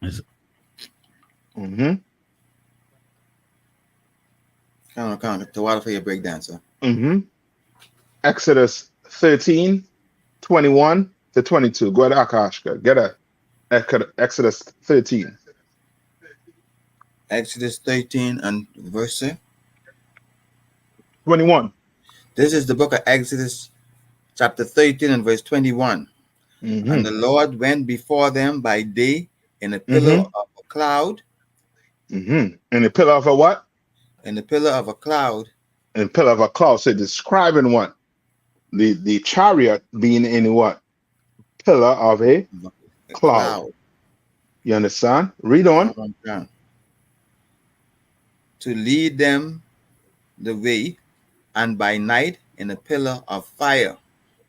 It's- Mm-hmm. Come on. To water for your breakdown, sir. Mm-hmm. Exodus 13, 21 to 22. Go ahead, Akashka. Get a Exodus 13. Exodus 13 and verse. 21. This is the book of Exodus, chapter 13 and verse 21. And Mm-hmm. the Lord went before them by day in a pillar Mm-hmm. of a cloud, Mm-hmm. And the pillar of a what? in the pillar of a cloud, And pillar of a cloud. So describing what? The chariot being in what? Pillar of a a cloud. cloud. You understand? Read on. Come. To lead them the way, and by night in a pillar of fire to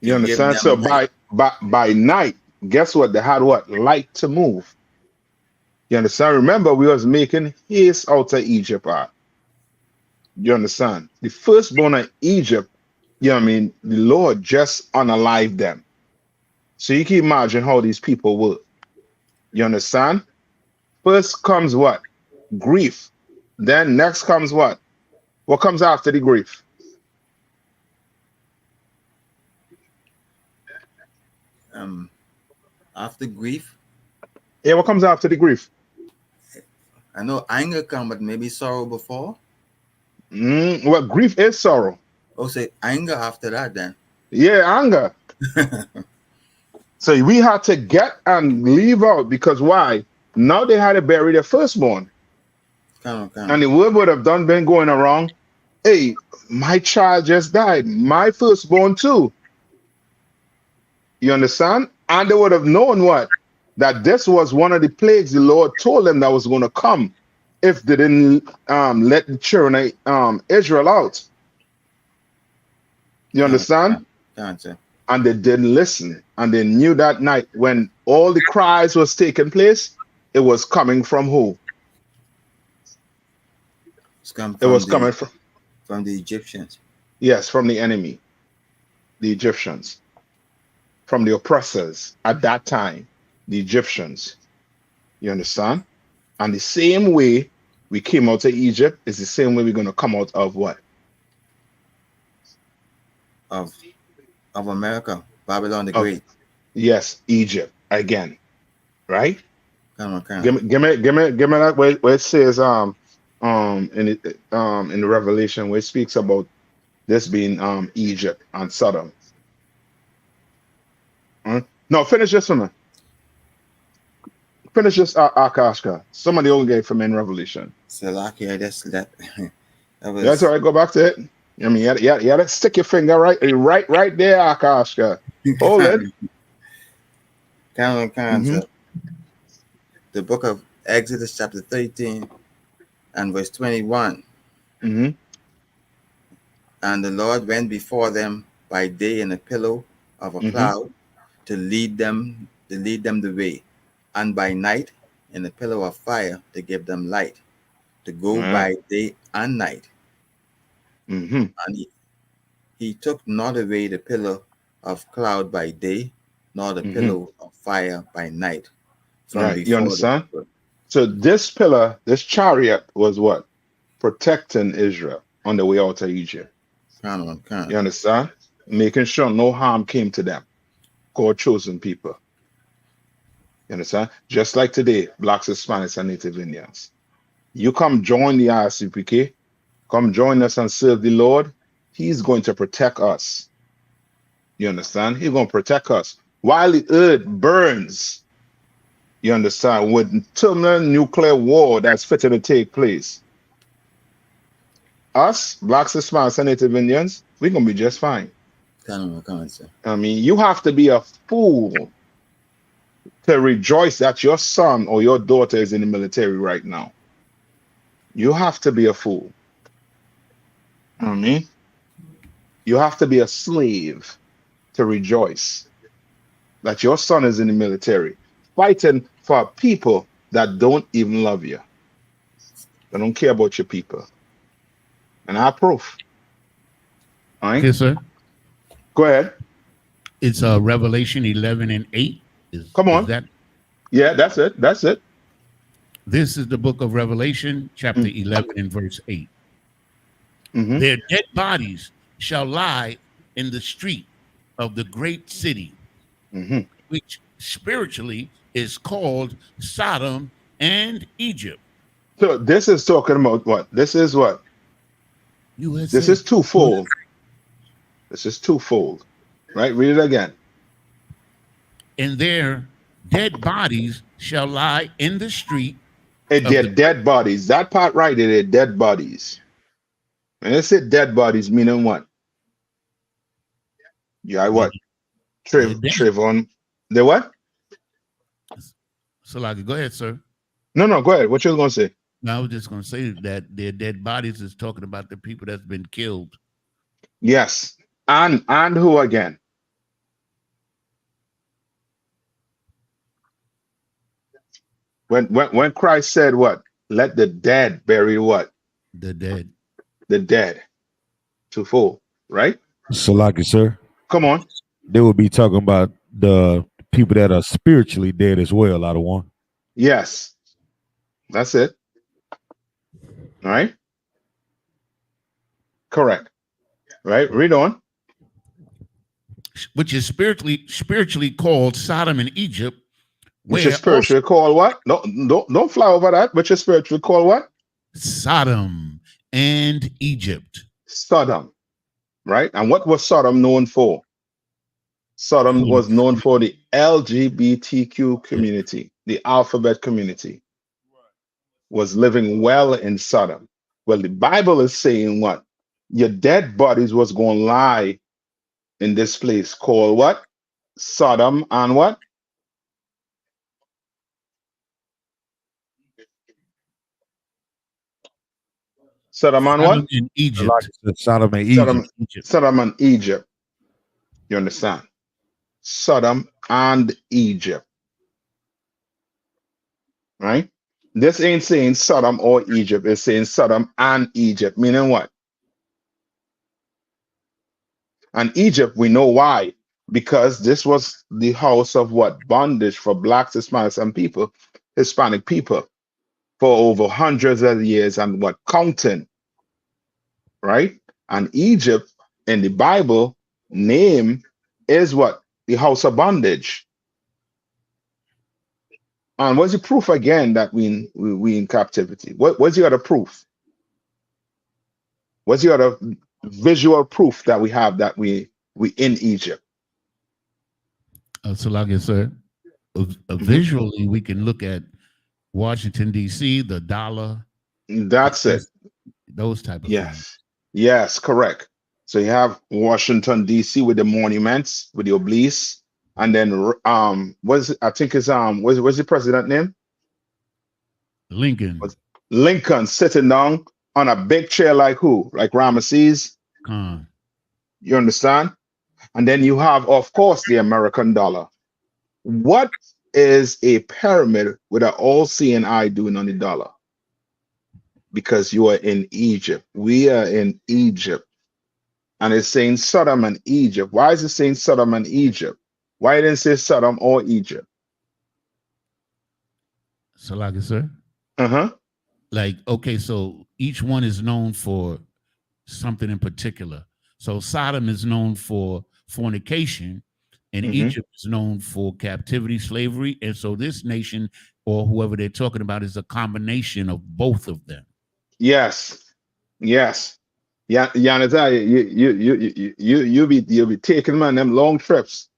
You give understand? So them light. by night, guess what? They had what? Light to move. You understand? Remember, we was making haste out of Egypt. You understand? The firstborn of Egypt, you know what I mean? The Lord just unalived them. So you can imagine how these people were. You understand? First comes what? Grief. Then next comes what? What comes after the grief? Um, After grief, Yeah, what comes after the grief? I know anger come, but maybe sorrow before. Well, grief is sorrow. Oh, say anger after that then. Yeah, anger. So we had to get and leave out because why? Now they had to bury their firstborn. Come And on. the word would have done been going around. Hey, my child just died. My firstborn too. You understand? And they would have known what? That this was one of the plagues the Lord told them that was going to come if they didn't let the children of Israel out. You understand? Come on, sir. And they didn't listen. And they knew that night when all the cries was taking place, it was coming from who? It's come It was coming from the Egyptians. yes, from the enemy, the Egyptians, from the oppressors at that time, the Egyptians. You understand? And the same way we came out of Egypt is the same way we're going to come out of what? of of America, Babylon the Of Great. yes, Egypt again, right? Come on. Give me that where it says in the Revelation where it speaks about this being Egypt and Sodom. No, finish this one. Finish this Akashka. Somebody will get from in Revelation. Salakia, that that That's all was right. Go back to it. I mean, you had to stick your finger right there, Akashka. Hold it. come on, Mm-hmm. sir. The book of Exodus chapter 13 and verse 21. Mm-hmm. And the Lord went before them by day in a pillar of a Mm-hmm. cloud to lead them the way, and by night in a pillar of fire to give them light, to All go right. by day and night. Mm-hmm. And he took not away the pillar of cloud by day, nor the Mm-hmm. pillar of fire by night from Right. You before the understand? people. So this pillar, this chariot was what? Protecting Israel on the way out of Egypt. Come You understand? Making sure no harm came to them. God chosen people. You understand? Just like today, blacks, Hispanics, and Native Indians. You come join the I.S.U.P.K, come join us and serve the Lord. He's going to protect us. You understand? He's going to protect us. While the earth burns, you understand, with terminal nuclear war that's fitting to take place. Us, blacks, Hispanics, and Native Indians, we're going to be just fine. on, sir. I mean, you have to be a fool to rejoice that your son or your daughter is in the military right now. You have to be a fool. I mean, you have to be a slave to rejoice that your son is in the military, fighting for people that don't even love you. They don't care about your people. And I have proof. All right. okay, sir. Go ahead. It's Revelation 11 and 8. Come Is on. that Yeah, that's it. That's it. This is the book of Revelation, chapter Mm, 11 and verse 8. mhm, Their dead bodies shall lie in the street of the great city, mhm. which spiritually is called Sodom and Egypt. So this is talking about what? This is what? This USA. is twofold. This is twofold. Right? Read it again. And their dead bodies shall lie in the street of They're the dead bodies. That part right there, they're dead bodies. And they say dead bodies, meaning what? Yeah, they're, what? they're dead. Trayvon. The what? Salaki, go ahead, sir. No, no, go ahead. What you gonna say? No, I was just going to say that their dead bodies is talking about the people that's been killed. Yes. And who again? When Christ said what? Let the dead bury what? The dead. The dead. Twofold, right? Salaki, sir. Come on. They will be talking about the people that are spiritually dead as well, out of one. Yes. That's it. All right. Correct. Right. Read on. Which is spiritually called Sodom and Egypt, Which is where also spiritually called what? Don't fly over that. Which is spiritually called what? Sodom and Egypt. Sodom. Right. And what was Sodom known for? Sodom was known for the LGBTQ community, the alphabet community was living well in Sodom. Well, the Bible is saying what? Your dead bodies was going to lie in this place called what? Sodom and what? Sodom and Sodom what? and Salaki Egypt. said Sodom and Sodom, Egypt. Egypt. Sodom and Egypt. You understand? Sodom and Egypt. Right? This ain't saying Sodom or Egypt. It's saying Sodom and Egypt. Meaning what? And Egypt, we know why. Because this was the house of what? Bondage for blacks, Hispanics, and people, Hispanic people, for over hundreds of years and what? Counting. Right? And Egypt in the Bible name is what? The house of bondage. And what's the proof again that we in captivity? What's the other proof? What's the other visual proof that we have that we in Egypt? So, like I said, Mhm. visually, we can look at Washington, D.C., the dollar, That's it. those type of things. Yes. Yes, correct. So you have Washington D.C. with the monuments, with the obelisk, and then what's I think is what's the president name? Lincoln, Was Lincoln sitting down on a big chair like who? Like Ramesses. Khan. You understand? And then you have, of course, the American dollar. What is a pyramid with an all-seeing eye doing on the dollar? Because you are in Egypt. We are in Egypt. And it's saying Sodom and Egypt. Why is it saying Sodom and Egypt? Why didn't it say Sodom or Egypt? So, like I said, Uh-huh. like, okay, so each one is known for something in particular. So Sodom is known for fornication, and Hmm. Egypt is known for captivity, slavery. And so this nation or whoever they're talking about is a combination of both of them. Yes. Yes. Yeah, Yanata, you be taking man them long trips.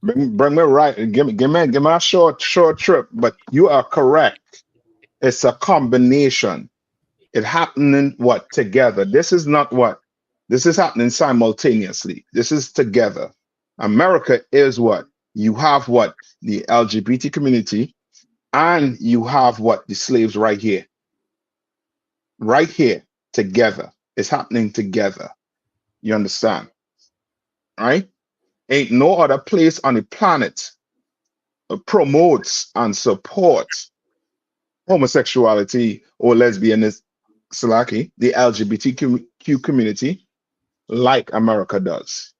Bring me right. Give me a short trip. But you are correct. It's a combination. It happening what together. This is not what. This is happening simultaneously. This is together. America is what you have what the LGBT community, and you have what the slaves right here together. It's happening together. You understand, right? Ain't no other place on the planet promotes and supports homosexuality or lesbianism, Salaki, the LGBTQ community, like America does.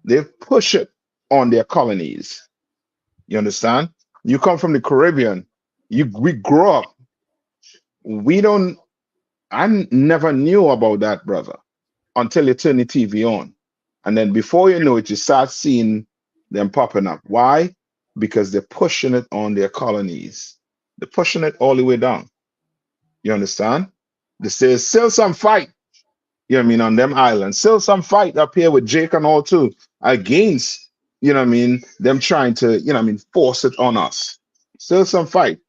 They push it on their colonies. You understand? You come from the Caribbean. We grow up. We don't. Never knew about that, brother, until you turn the TV on, and then before you know it, you start seeing them popping up. Why? Because they're pushing it on their colonies. They're pushing it all the way down. You understand? They say still some fight. You know what I mean, on them islands. Still some fight up here with Jake and all too against, you know what I mean, them trying to, you know what I mean, force it on us. Still some fight.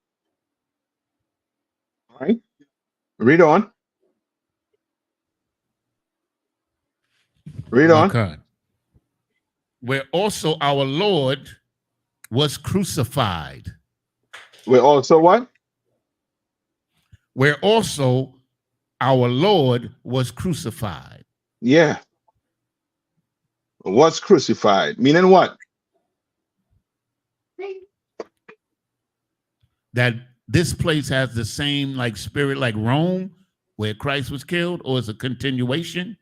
All right. Read on. Read My on. God. Where also our Lord was crucified. We're also what? Where also our Lord was crucified. Yeah. Was crucified. Meaning what? That this place has the same like spirit like Rome, where Christ was killed, or is a continuation?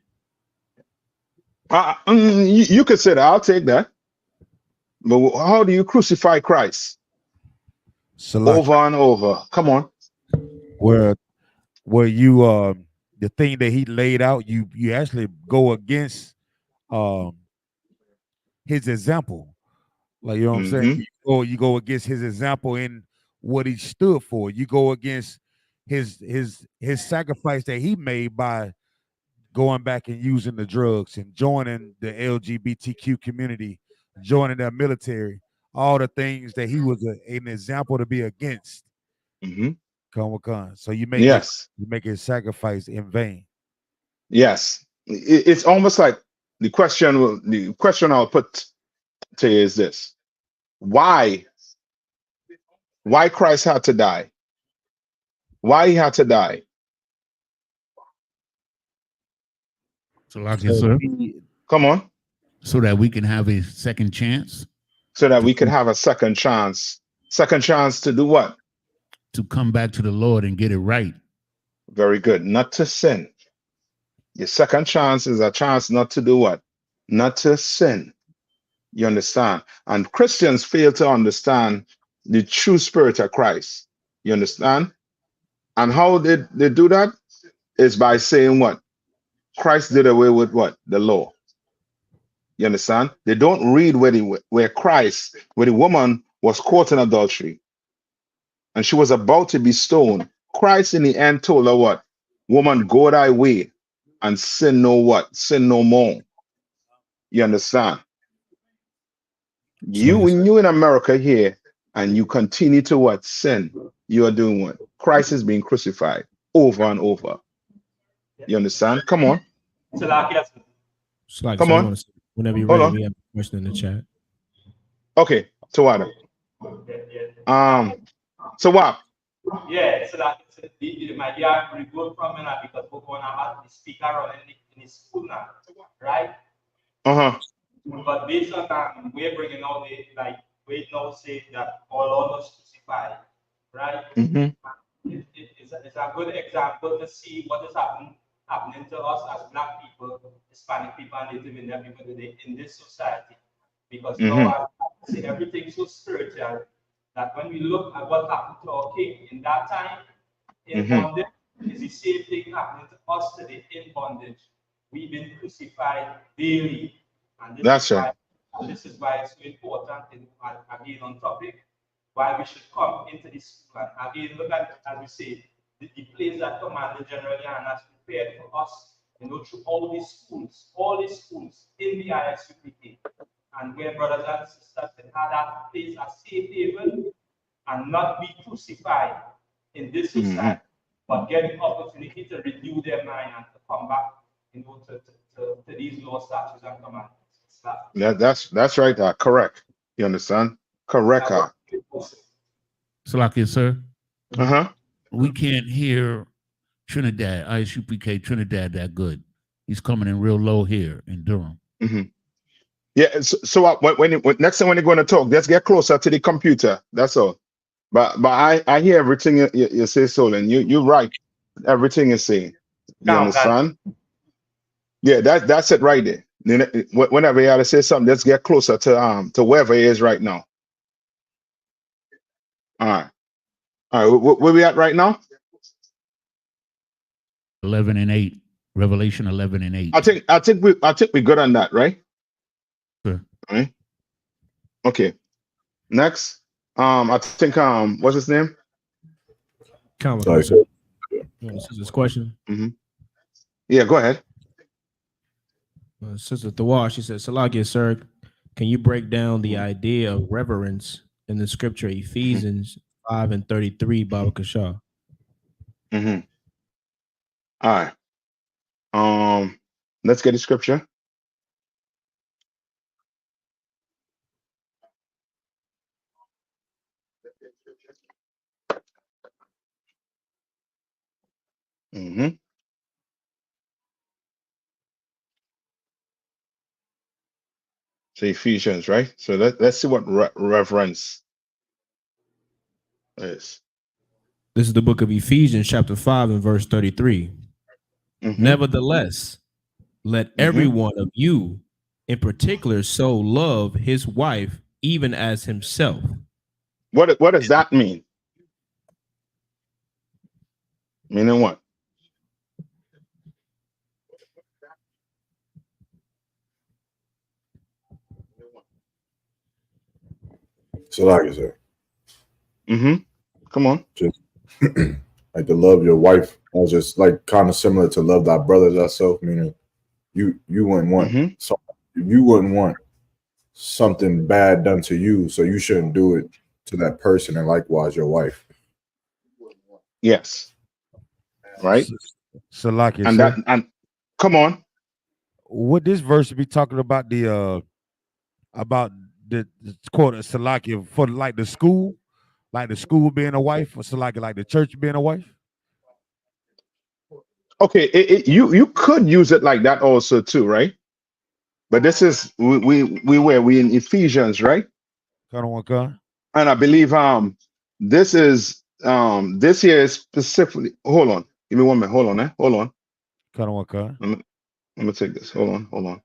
You could say that. I'll take that. But how do you crucify Christ? Over and over. Come on. Where you the thing that he laid out, you actually go against his example. Like, you know what I'm saying? You go against his example in what he stood for. You go against his sacrifice that he made by going back and using the drugs and joining the LGBTQ community, joining their military, all the things that he was an example to be against. So you make his sacrifice in vain. Yes, it's almost like the question I'll put to you is this: why Christ had to die? Why he had to die? So, like sir, come on. So that we can have a second chance. So that we can have a second chance. Second chance to do what? To come back to the Lord and get it right. Very good. Not to sin. Your second chance is a chance not to do what? Not to sin. You understand? And Christians fail to understand the true spirit of Christ. You understand? And how did they do that? Is by saying what? Christ did away with what? The law. You understand? They don't read where Christ, where the woman was caught in adultery and she was about to be stoned. Christ in the end told her what? Woman, go thy way and sin no what? Sin no more. You understand? When you in America here and you continue to what? Sin, you are doing what? Christ is being crucified over and over. You understand? Come on. Come on. Whenever you're ready, we have a question in the chat. Okay, Tawada. So what? Yeah, so that it might be a pretty good from now because we're going to have the speaker on in the school now, right? But based on that, we're bringing out the like we now say that all of us crucified, right? It's a good example to see what is happening to us as Black people, Hispanic people, and Native Indian people today in this society. Because now I see everything so spiritual that when we look at what happened to our king in that time, in bondage, is the same thing happening to us today in bondage. We've been crucified daily. And this is why it's so important, again, on topic, why we should come into this school. And again, look at, as we say, the place that Commander General YAHANNA has prepared for us, through all these schools in the I.S.U.P.K. And where brothers and sisters can have that place a safe haven and not be crucified in this society, but get the opportunity to renew their mind and to come back, to these law, statutes, and commandments. That's right. Correct. You understand? Correct. So, like it, sir. We can't hear Trinidad, I.S.U.P.K. Trinidad that good. He's coming in real low here in Durham. Yeah. So when next time when you're going to talk, let's get closer to the computer. That's all. But I hear everything you say, Solon. You're right. Everything you say. You understand? Yeah, that's it right there. Whenever you have to say something, let's get closer to wherever he is right now. All right. Where we at right now? 11 and 8. Revelation 11 and 8. I think we're good on that, right? Sure. All right. Okay. Next. I think what's his name? This is his question. Yeah, go ahead. Sister Thawar, she said, Salakia, sir, can you break down the idea of reverence in the scripture Ephesians 5 and 33, Baba Kasha? All right. Let's get the scripture. So Ephesians, right? So let's see what reverence is. This is the book of Ephesians, chapter 5 and verse 33. Nevertheless, let every one of you in particular so love his wife even as himself. What does that mean? Meaning what? So like I said. Come on. Just like to love your wife, or just like kind of similar to love thy brothers thyself, meaning you wouldn't want something bad done to you, so you shouldn't do it to that person, and likewise your wife. Yes. Right. So like and that and come on. Would this verse be talking about the quote Salakia for like the school being a wife, or Salakia like the church being a wife? Okay, you could use it like that also too, right? But this is we in Ephesians, right? And I believe this is this here is specifically. Hold on, give me 1 minute. Hold on, hold on. Let me take this. Hold on.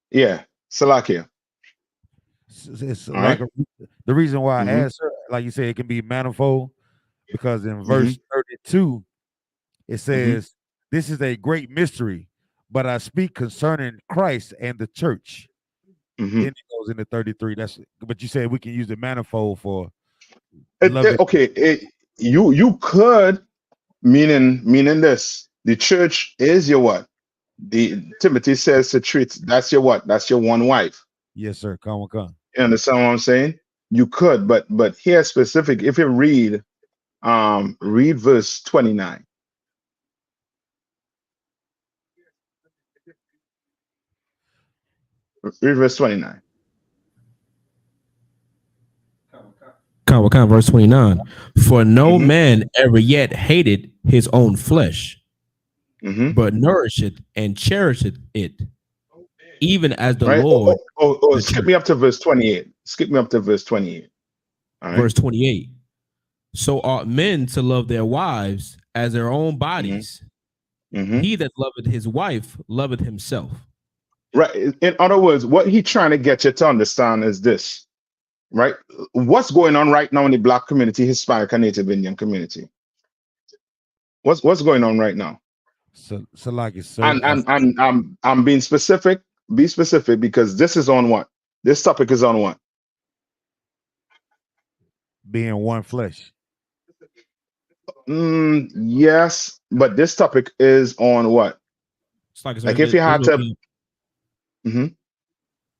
Yeah, Salakia. It's like the reason why I asked her, like you said, it can be manifold, because in verse 32 it says, "This is a great mystery, but I speak concerning Christ and the church." Then it goes into 33. But you said we can use the manifold for you could meaning this. The church is your what? The Timothy says to treat, that's your what? That's your one wife. Yes, sir. Come. You understand what I'm saying? You could, but here specific, if you read verse 29. Read verse 29. Verse 29. For no man ever yet hated his own flesh, but nourisheth and cherisheth it, even as the Lord. Skip me up to verse 28. Skip me up to verse 28. All right. Verse 28. So ought men to love their wives as their own bodies. He that loveth his wife loveth himself. Right. In other words, what he's trying to get you to understand is this, right? What's going on right now in the Black community, Hispanic and Native Indian community? What's going on right now? So like it's so, and I'm being specific. Be specific, because this is on what? This topic is on what? Being one flesh. Yes, but this topic is on what? It's like if you had to.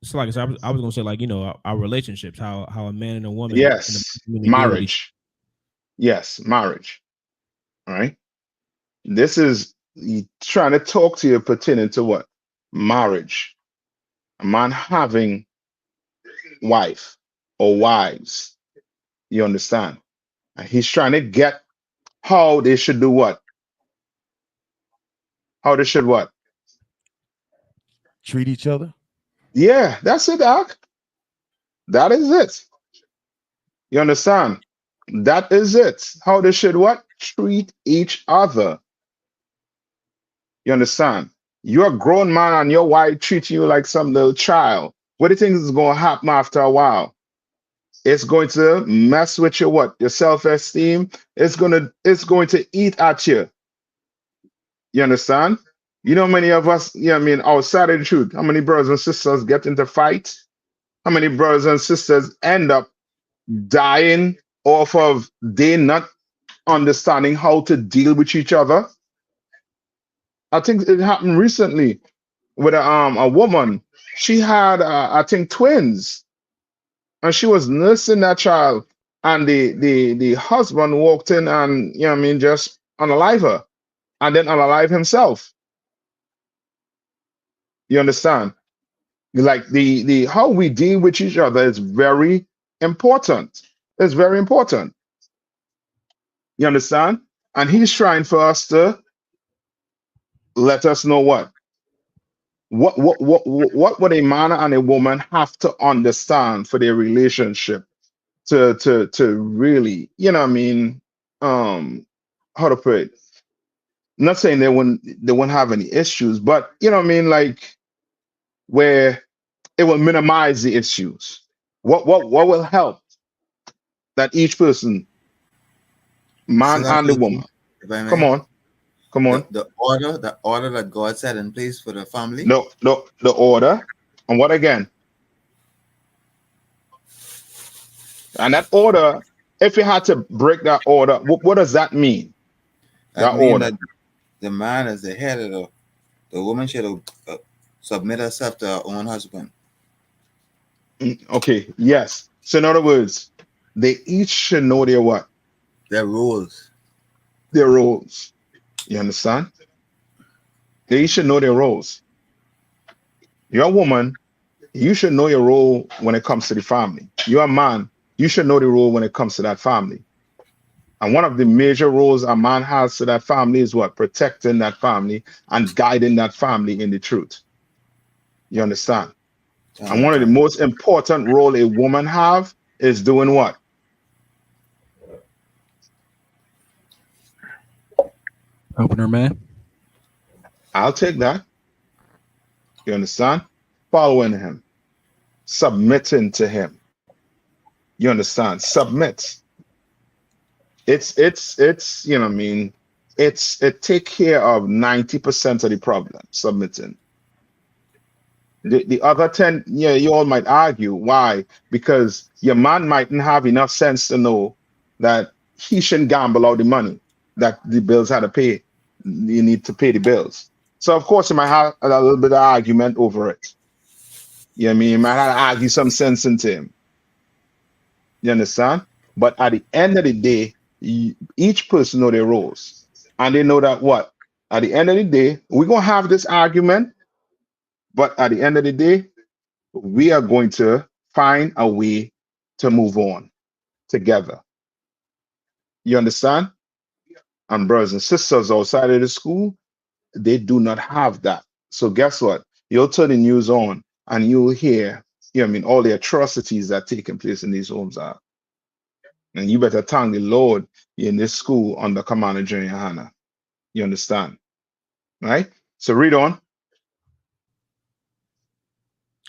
It's like I was gonna say, like, our relationships, how a man and a woman. Yes, marriage. Yes, marriage. All right. This is trying to talk to you pertaining to what? Marriage. A man having wife or wives. You understand? And he's trying to get how they should do what? How they should what? Treat each other. Yeah, that's it, Doc. That is it. You understand? That is it. How they should what? Treat each other. You understand? You're a grown man and your wife treating you like some little child. What do you think is going to happen after a while? It's going to mess with your what? Your self-esteem. It's going to eat at you. You understand? You know, many of us, outside of the truth, how many brothers and sisters get into fights? How many brothers and sisters end up dying off of they not understanding how to deal with each other? I think it happened recently with a woman. She had I think twins, and she was nursing that child, and the husband walked in and just unalive her, and then unalive himself. You understand? Like the how we deal with each other is very important. It's very important. You understand? And he's trying for us to let us know what would a man and a woman have to understand for their relationship to really, how to put it? Not saying they wouldn't have any issues, but like where it will minimize the issues. What will help that each person, man and the woman. If I may, come on. The order that God set in place for the family. No, the order. And what again? And that order, if you had to break that order, what does that mean? That order. That the man is the head of the woman should submit herself to her own husband. Okay, yes. So in other words, they each should know their what? Their roles. Their roles. You understand? They each should know their roles. You're a woman, you should know your role when it comes to the family. You're a man, you should know the role when it comes to that family. And one of the major roles a man has to that family is what? Protecting that family and guiding that family in the truth. You understand? And one of the most important role a woman have is doing what? Helping her man. I'll take that. You understand? Following him. Submitting to him. You understand? Submit. It take care of 90% of the problem, submitting. The other 10, you all might argue. Why? Because your man mightn't have enough sense to know that he shouldn't gamble out the money that the bills had to pay. You need to pay the bills. So of course you might have a little bit of argument over it. You know what I mean? You might have to argue some sense into him. You understand? But at the end of the day, each person know their roles. And they know that what? At the end of the day, we're going to have this argument. But at the end of the day, we are going to find a way to move on together. You understand? And brothers and sisters outside of the school, they do not have that. So guess what? You'll turn the news on and you'll hear, all the atrocities that are taking place in these homes are. And you better thank the Lord you're in this school under Commander General YAHANNA. You understand? Right? So read on.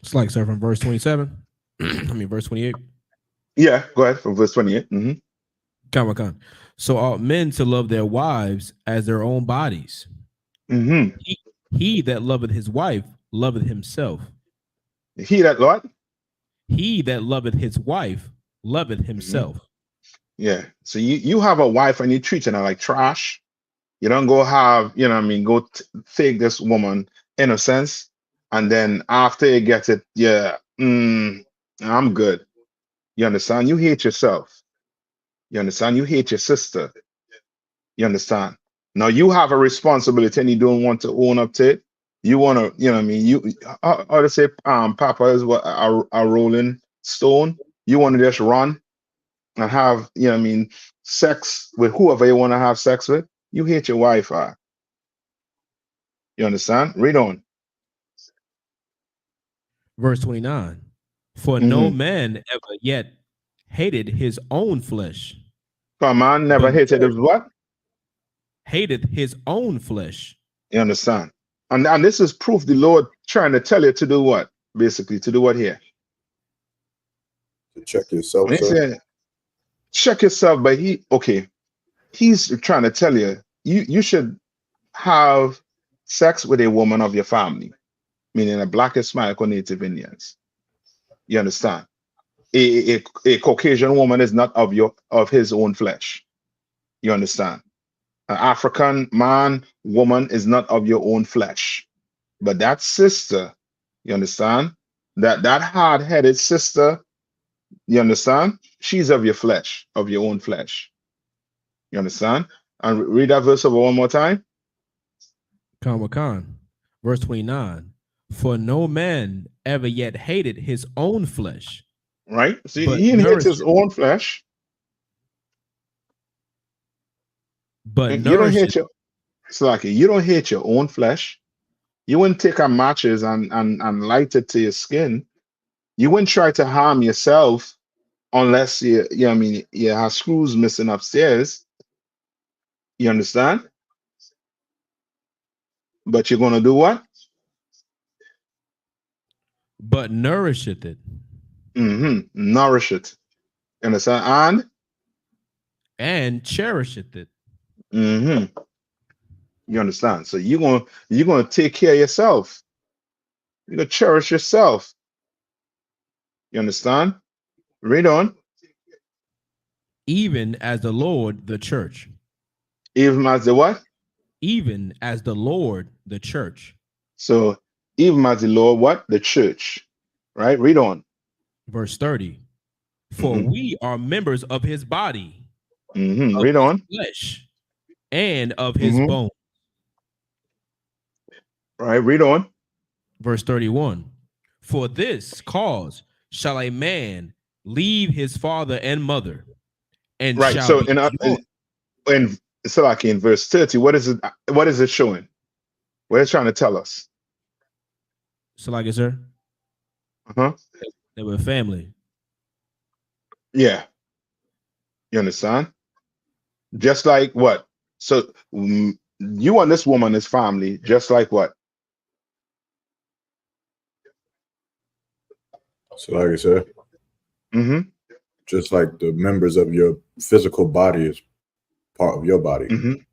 It's like, sir, from verse 27. Verse 28. Yeah, go ahead from verse 28. Mm-hmm. So ought men to love their wives as their own bodies. Mm-hmm. He that loveth his wife loveth himself. He that what? He that loveth his wife loveth himself. Mm-hmm. Yeah. So you have a wife and you're treating her like trash. You don't go have, go take this woman innocence. And then after you get it, I'm good. You understand? You hate yourself. You understand? You hate your sister. You understand? Now you have a responsibility and you don't want to own up to it. You want to, you, how to say, Papa is what a rolling stone. You want to just run and have, sex with whoever you want to have sex with. You hate your wife. You understand? Read on. Verse 29. For no man ever yet hated his own flesh. For a man never hated his what? Hateth his own flesh. You understand? And this is proof the Lord trying to tell you to do what? Basically, to do what here? To check yourself, He sir. said, check yourself, but he's trying to tell you, you should have sex with a woman of your family, meaning a Black, Hispanic, or Native Indians. You understand? A Caucasian woman is not of his own flesh. You understand? An African man, woman is not of your own flesh. But that sister, you understand? That hard-headed sister, you understand? She's of your flesh, of your own flesh. You understand? And read that verse over one more time. Verse 29. For no man ever yet hated his own flesh. Right? So he hates his own flesh. But you don't hate you don't hate your own flesh. You wouldn't take a matches and light it to your skin. You wouldn't try to harm yourself unless you have screws missing upstairs. You understand? But you're gonna do what? But nourisheth it. Nourish it. You understand? And cherisheth it. You understand? So you're gonna take care of yourself. You're gonna cherish yourself. You understand? Read on. Even as the Lord, the church. Even as the what? Even as the Lord, the church. So even as the Lord, what? The church. Right? Read on. Verse 30. For we are members of his body. Read on. Flesh and of his bone. Right, read on. Verse 31. For this cause shall a man leave his father and mother, and right. Shall so in verse 30, what is it showing? What is it trying to tell us? Sir. They were family. Yeah. You understand? Just like what? So you and this woman is family, just like what? So like I said, just like the members of your physical body is part of your body.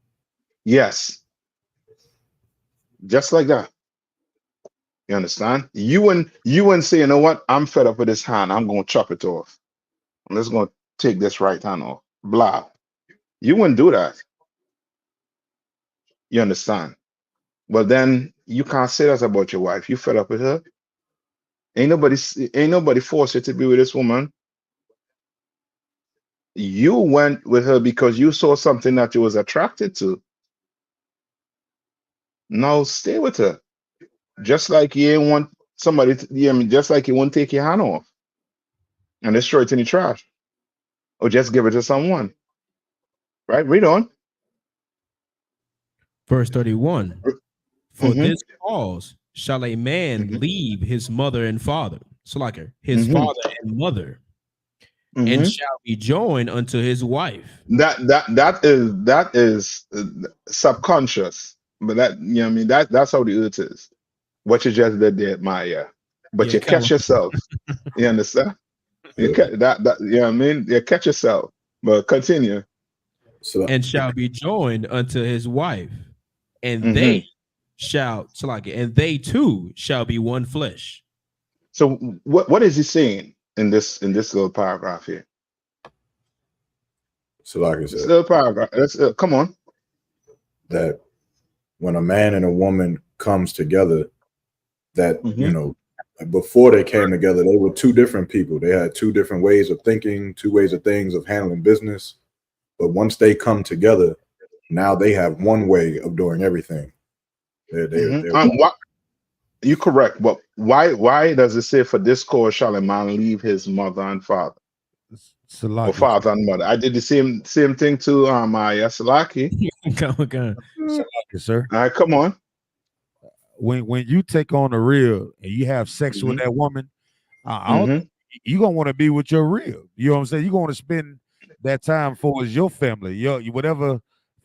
Yes. Just like that. You understand? You wouldn't say, you know what? I'm fed up with this hand. I'm going to chop it off. I'm just going to take this right hand off. Blah. You wouldn't do that. You understand? But then you can't say that about your wife. You fed up with her. Ain't nobody forced you to be with this woman. You went with her because you saw something that you was attracted to. Now stay with her. Just like you ain't want somebody to, just like you won't take your hand off and destroy it in the trash. Or just give it to someone. Right? Read on. Verse 31. For this cause shall a man leave his mother and father. So like his father and mother. And shall be joined unto his wife. That is subconscious. But that's how the earth is. What you just did there, Maya. But you catch yourself. You understand? You catch you catch yourself. But continue. And shall be joined unto his wife, and they shall and they too shall be one flesh. So what is he saying in this little paragraph here? So like I said, this little paragraph. Come on. That when a man and a woman comes together, that before they came together, they were two different people. They had two different ways of thinking, two ways of things of handling business. But once they come together, now they have one way of doing everything. You're correct, but why does it say for this cause shall a man leave his mother and father? Or father and mother. I did the same thing to I.S.U.P.K. Sir. All right, come on. When you take on the real and you have sex with that woman, you're gonna want to be with your real. You know what I'm saying? You're gonna spend that time for is your family, your whatever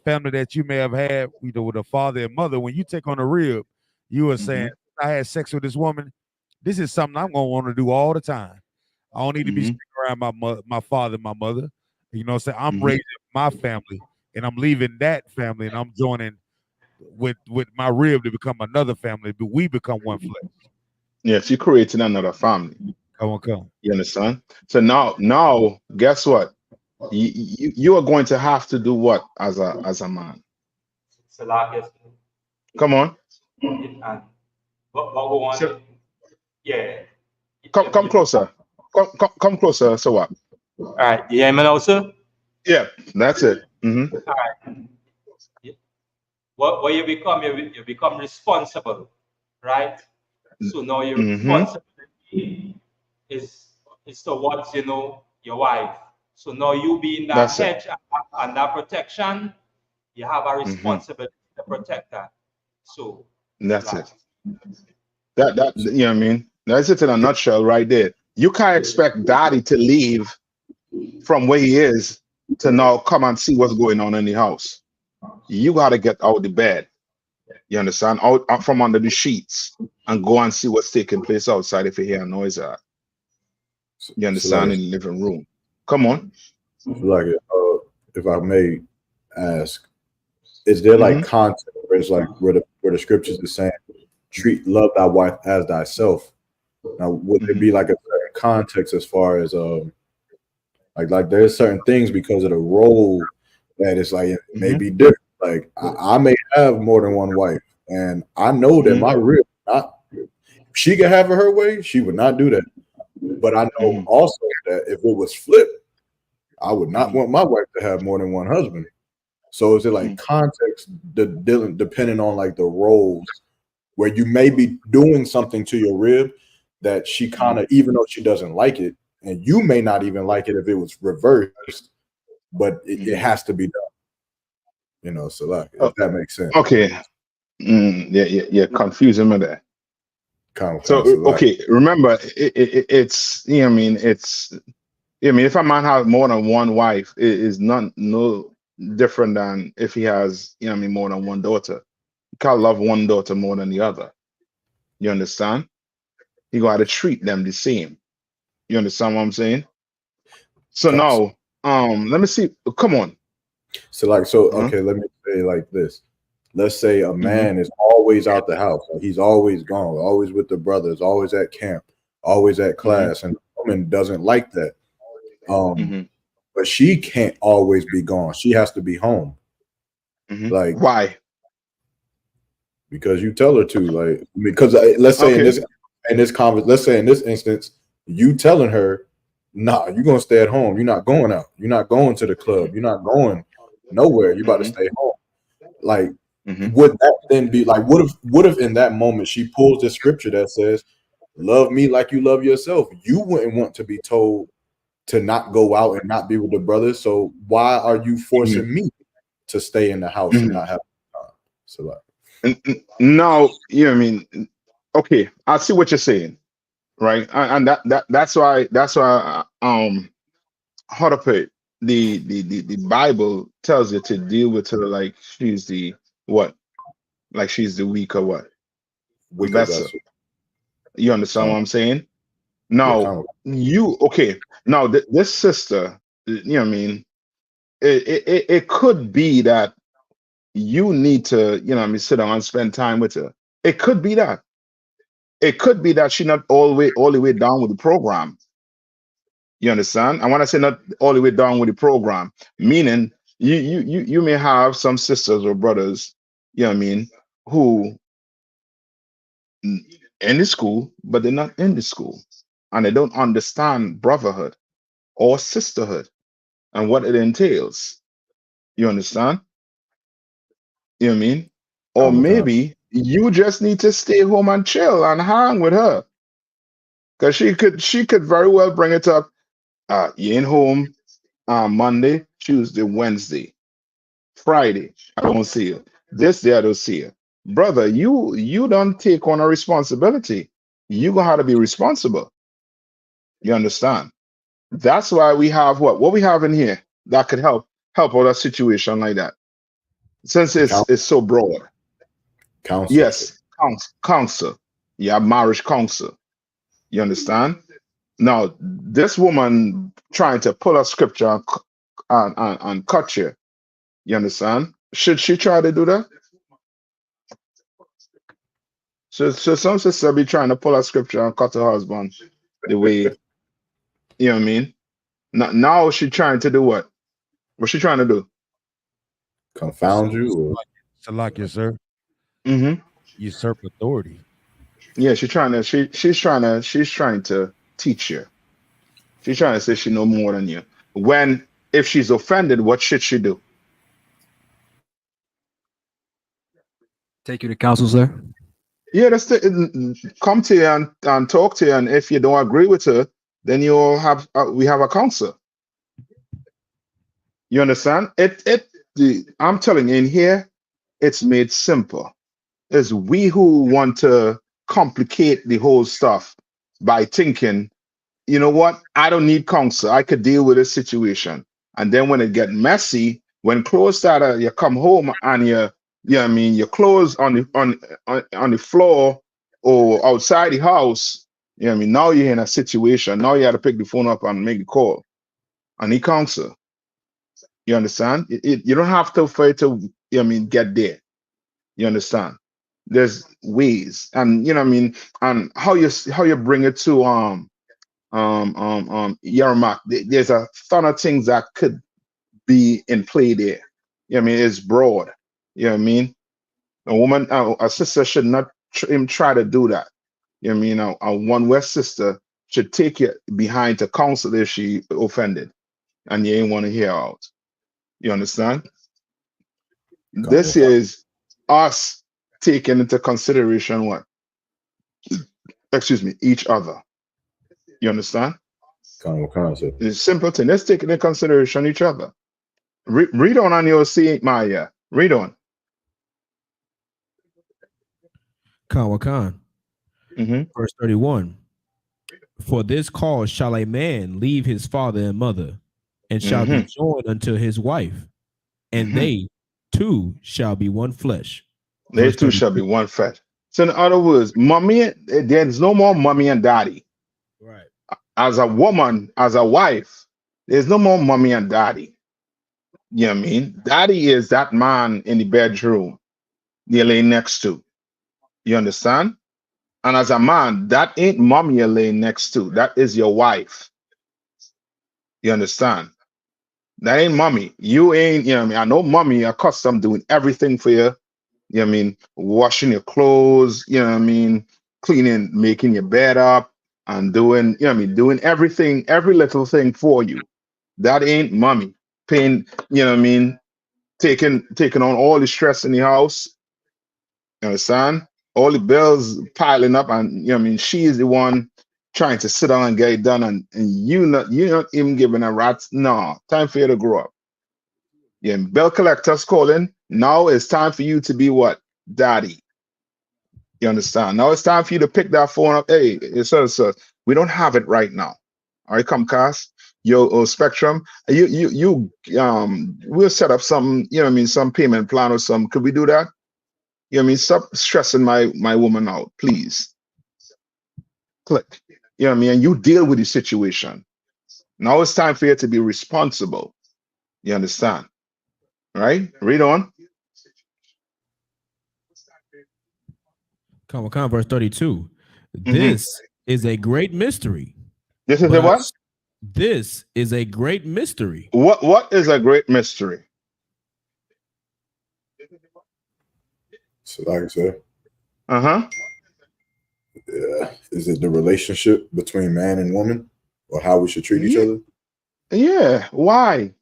family that you may have had, with a father and mother. When you take on a rib, you are saying, I had sex with this woman. This is something I'm gonna want to do all the time. I don't need to be sticking around my father and my mother. You know what I'm saying? I'm raising my family and I'm leaving that family and I'm joining with my rib to become another family, but we become one flesh. Yes, you're creating another family. Come. You understand? So now, guess what? You are going to have to do what as a man? Come on. Yeah. Come closer. Come closer. So what? All right. You hear me now, sir? Yeah, that's it. All right. What you become responsible, right? So now your responsibility is towards your wife. So now you being that hedge and that protection, you have a responsibility to protect that. So that's it. That you know what I mean? That's it in a nutshell right there. You can't expect daddy to leave from where he is to now come and see what's going on in the house. You got to get out the bed. You understand? Out from under the sheets and go and see what's taking place outside if you hear a noise out. You understand? In the living room. Come on. Like, if I may ask, is there like content where it's like where the scriptures are saying, love thy wife as thyself? Now, would there be like a certain context as far as like there's certain things because of the role that it's like it may be different. Like I may have more than one wife, and I know that my rib, she could have it her way, she would not do that. But I know also that if it was flipped, I would not want my wife to have more than one husband. So is it like context depending on like the roles where you may be doing something to your rib that she kind of, even though she doesn't like it, and you may not even like it if it was reversed, but it has to be done. You know, so like if that makes sense. Okay. Yeah, confusing me there. So okay, remember it's you know what I mean, it's I mean if a man has more than one wife, it is no different than if he has, you know what I mean, more than one daughter. You can't love one daughter more than the other. You understand? You gotta treat them the same. You understand what I'm saying? So now, let me see. Come on. So okay, let me say like this. Let's say a man is always out the house. Like he's always gone, always with the brothers, always at camp, always at class, and the woman doesn't like that. But she can't always be gone. She has to be home. Like why? Because you tell her to. Like because let's say in this conversation, let's say in this instance, you telling her, nah, you're gonna stay at home. You're not going out. You're not going to the club. You're not going nowhere. You about to stay home. Like, would that then be like? What if in that moment she pulls this scripture that says, "Love me like you love yourself"? You wouldn't want to be told to not go out and not be with the brothers. So why are you forcing me to stay in the house and not have time? So like, now you know what I mean. Okay, I see what you're saying, right? And that's why how to put it, the Bible tells you to deal with her like she's the what? Like she's the weaker what? Weaker vessel. You understand what I'm saying? Now now this sister, you know what I mean, it could be that you need to, you know what I mean, sit down and spend time with her. It could be that. It could be that she's not all the way down with the program. You understand? And when I say not all the way down with the program, meaning you may have some sisters or brothers, you know what I mean, who in the school, but they're not in the school. And they don't understand brotherhood or sisterhood and what it entails. You understand? You know what I mean? Or maybe you just need to stay home and chill and hang with her. Because she could very well bring it up. You ain't home Monday, Tuesday, Wednesday, Friday. I don't see you. This day I don't see you. Brother, you don't take on a responsibility. You gonna have to be responsible. You understand? That's why we have what we have in here. that could help out a situation like that? Since it's so broad. Counsel. Yes, counsel. Yeah, marriage counsel. You understand? Now, this woman trying to pull a scripture and cut you. You understand? Should she try to do that? So some sister be trying to pull a scripture and cut her husband the way, you know what I mean? Now she trying to do what? What's she trying to do? Confound you? Salakia, sir. Mm-hmm. Usurp authority. Yeah, she's trying to teach you. She's trying to say she know more than you. When if she's offended, what should she do? Take you to counsel, sir. Yeah, come to you and talk to you, and if you don't agree with her, then you'll have we have a counsel. You understand? I'm telling you, in here, it's made simple. It's we who want to complicate the whole stuff by thinking, you know what? I don't need counsel. I could deal with this situation. And then when it get messy, when clothes start, you come home and your clothes on the floor or outside the house. You know what I mean? Now you're in a situation. Now you have to pick the phone up and make the call. I need counsel. You understand? You don't have to for it to, get there. You understand? There's ways, and you know what I mean, and how you bring it to Yarmak. There's a ton of things that could be in play there. You know what I mean? It's broad. You know what I mean? A sister should not even try to do that. You know what I mean? A one West sister should take you behind to counsel if she offended, and you ain't want to hear out. You understand? This is us taking into consideration what? Excuse me, each other. You understand? Concept. It's a simple thing. Let's take into consideration each other. Read on your see Maya. Read on. Khan. Verse 31. For this cause shall a man leave his father and mother, and shall be joined unto his wife, and they two shall be one flesh. They two shall be one flesh. So in other words, mommy, there's no more mommy and daddy. Right. As a woman, as a wife, there's no more mommy and daddy. You know what I mean? Daddy is that man in the bedroom you lay next to. You understand? And as a man, that ain't mommy you're laying next to. That is your wife. You understand? That ain't mommy. You ain't, you know what I mean? I know mommy accustomed doing everything for you. You know what I mean? Washing your clothes, you know what I mean? Cleaning, making your bed up, and doing, you know what I mean? Doing everything, every little thing for you. That ain't mommy. Paying, you know what I mean? Taking on all the stress in the house. You understand? All the bills piling up, and you know what I mean? She is the one trying to sit down and get it done, and you're not even giving a rat's no. Time for you to grow up. Yeah, bill collectors calling. Now it's time for you to be what? Daddy. You understand? Now it's time for you to pick that phone up. Hey, so we don't have it right now. All right, Comcast, your Spectrum. We'll set up some, you know what I mean, some payment plan or some. Could we do that? You know what I mean? Stop stressing my woman out, please. Click. You know what I mean? And you deal with the situation. Now it's time for you to be responsible. You understand? All right? Read on. Khan, verse 32. This is a great mystery. This is a what? This is a great mystery. What is a great mystery? So like I said. Yeah. Is it the relationship between man and woman, or how we should treat each other? Yeah. Why?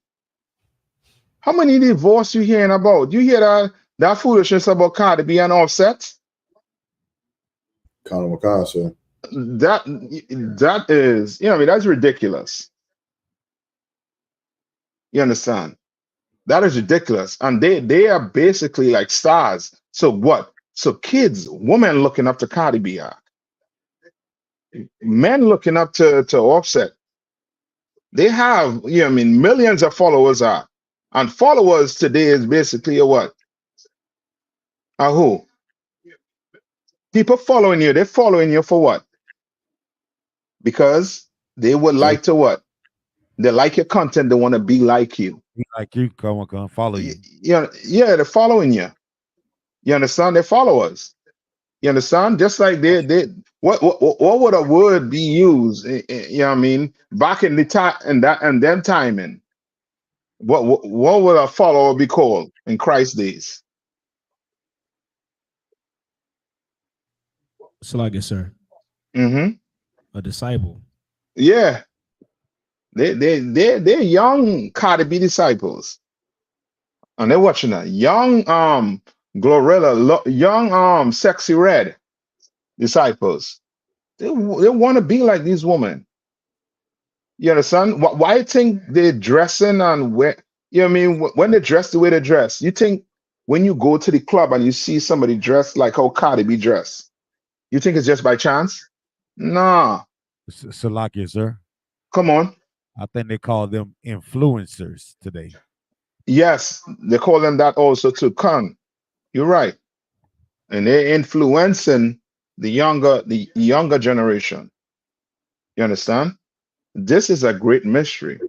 How many divorce you hearing about? You hear that foolishness about Cardi B and Offset? Sir. That is, you know what I mean, that's ridiculous. You understand? That is ridiculous. And they are basically like stars. So what? So kids, women looking up to Cardi B, men looking up to Offset. They have, millions of followers are. And followers today is basically a what? A who? People following you. They're following you for what? Because they would like to what? They like your content. They want to be like you. Like you, come on, follow you. Yeah, they're following you. You understand? They're followers. You understand? Just like what would a word be used? You know what I mean? Back in the time and them timing. What would a follower be called in Christ's days? Salakia, sir. A disciple. Yeah. They're young Cardi B disciples. And they're watching that. Young Glorilla, young Sexy Red disciples. They want to be like these women. You understand? Why you think they're dressing and where, you know what I mean? When they dress the way they dress, you think when you go to the club and you see somebody dressed like how Cardi B dressed, you think it's just by chance? Nah. Salakia, sir. Come on. I think they call them influencers today. Yes, they call them that also too. You're right. And they're influencing the younger generation. You understand? This is a great mystery.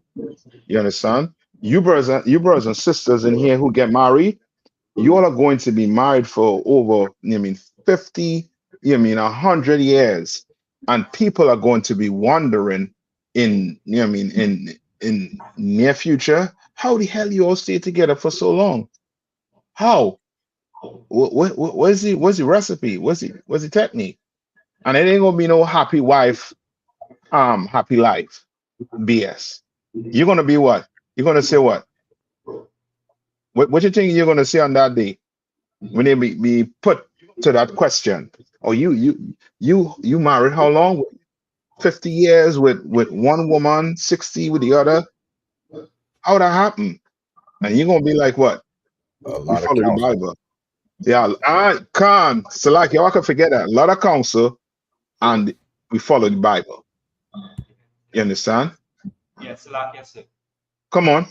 You understand? You brothers and sisters in here who get married, you all are going to be married for over, 50, 100 years. And people are going to be wondering in near future, how the hell you all stay together for so long? How? What's the recipe? What's the technique? And it ain't gonna be no happy wife, happy life. BS. You're gonna be what? You're gonna say what? What you think you're gonna say on that day when they be put to that question? Oh, you married how long? 50 years with one woman, 60 with the other. How that happen? And you're gonna be like what? We follow the Bible. Yeah, I can't. So like y'all can forget that. A lot of counsel, and we follow the Bible. You understand? Yes, like I said. Come on.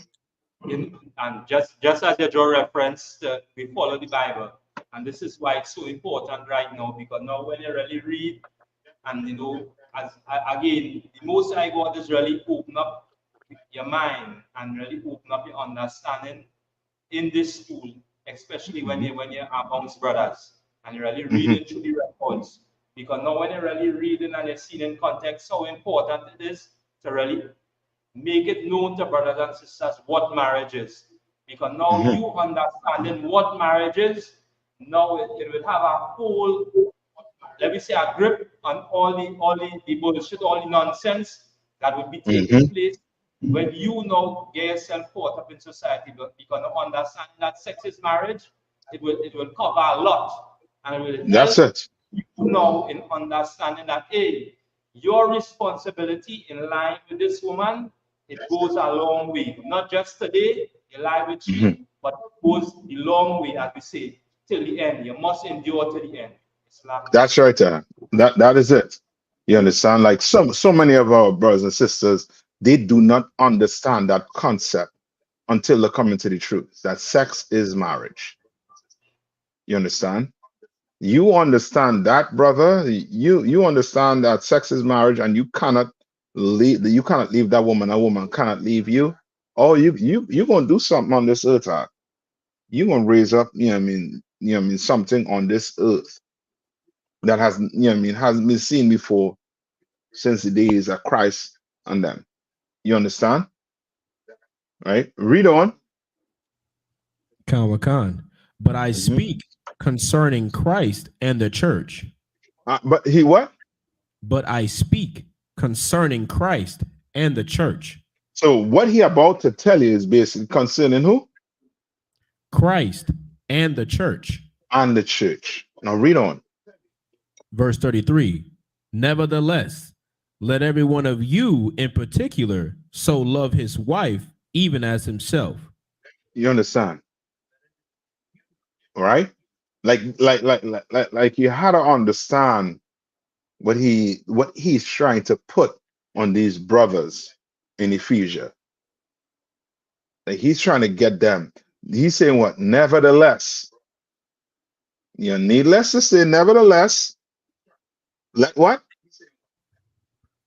And just as you draw reference, we follow the Bible, and this is why it's so important right now, because now when you really read, and as again, the Most High God is really open up your mind and really open up your understanding in this school, especially when you're amongst brothers and you're really reading through the records. Because now when you're really reading and you're seeing in context how important it is to really make it known to brothers and sisters what marriage is. Because now you understanding what marriage is, now it will have a whole, let me say, a grip on all the bullshit, all the nonsense that would be taking place when you now get yourself caught up in society. Because now understanding that sex is marriage, it will cover a lot, and it will help you now in understanding that, hey, your responsibility in line with this woman, it goes a long way. Not just today, you lie with she, but it goes a long way, as we say, till the end. You must endure till the end. That's right there. That is it. You understand? Like so many of our brothers and sisters, they do not understand that concept until they come into the truth that sex is marriage. You understand? You understand that, brother. You understand that sex is marriage, and you cannot leave that woman. A woman cannot leave you. Oh, you're gonna do something on this earth. You're gonna raise up, something on this earth that has, hasn't been seen before since the days of Christ and them. You understand? Right? Read on. Khan. But I speak concerning Christ and the church. But he what? But I speak concerning Christ and the church. So what he about to tell you is basically concerning who? Christ and the church. And the church. Now read on. Verse 33. Nevertheless, let every one of you in particular so love his wife even as himself. You understand? Right? Like you had to understand what he's trying to put on these brothers in Ephesians. Like he's trying to get them. He's saying what? Nevertheless. You needless to say, nevertheless. Let what?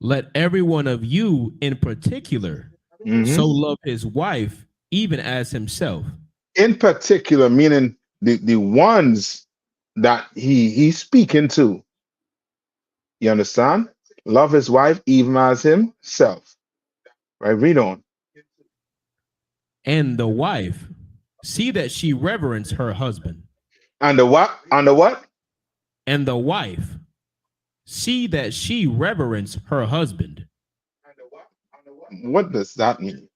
Let every one of you in particular so love his wife even as himself. In particular, meaning the ones that he's speaking to. You understand? Love his wife even as himself. Right? Read on. And the wife, see that she reverence her husband. And the what? And the what? And the wife, see that she reverence her husband. What does that mean?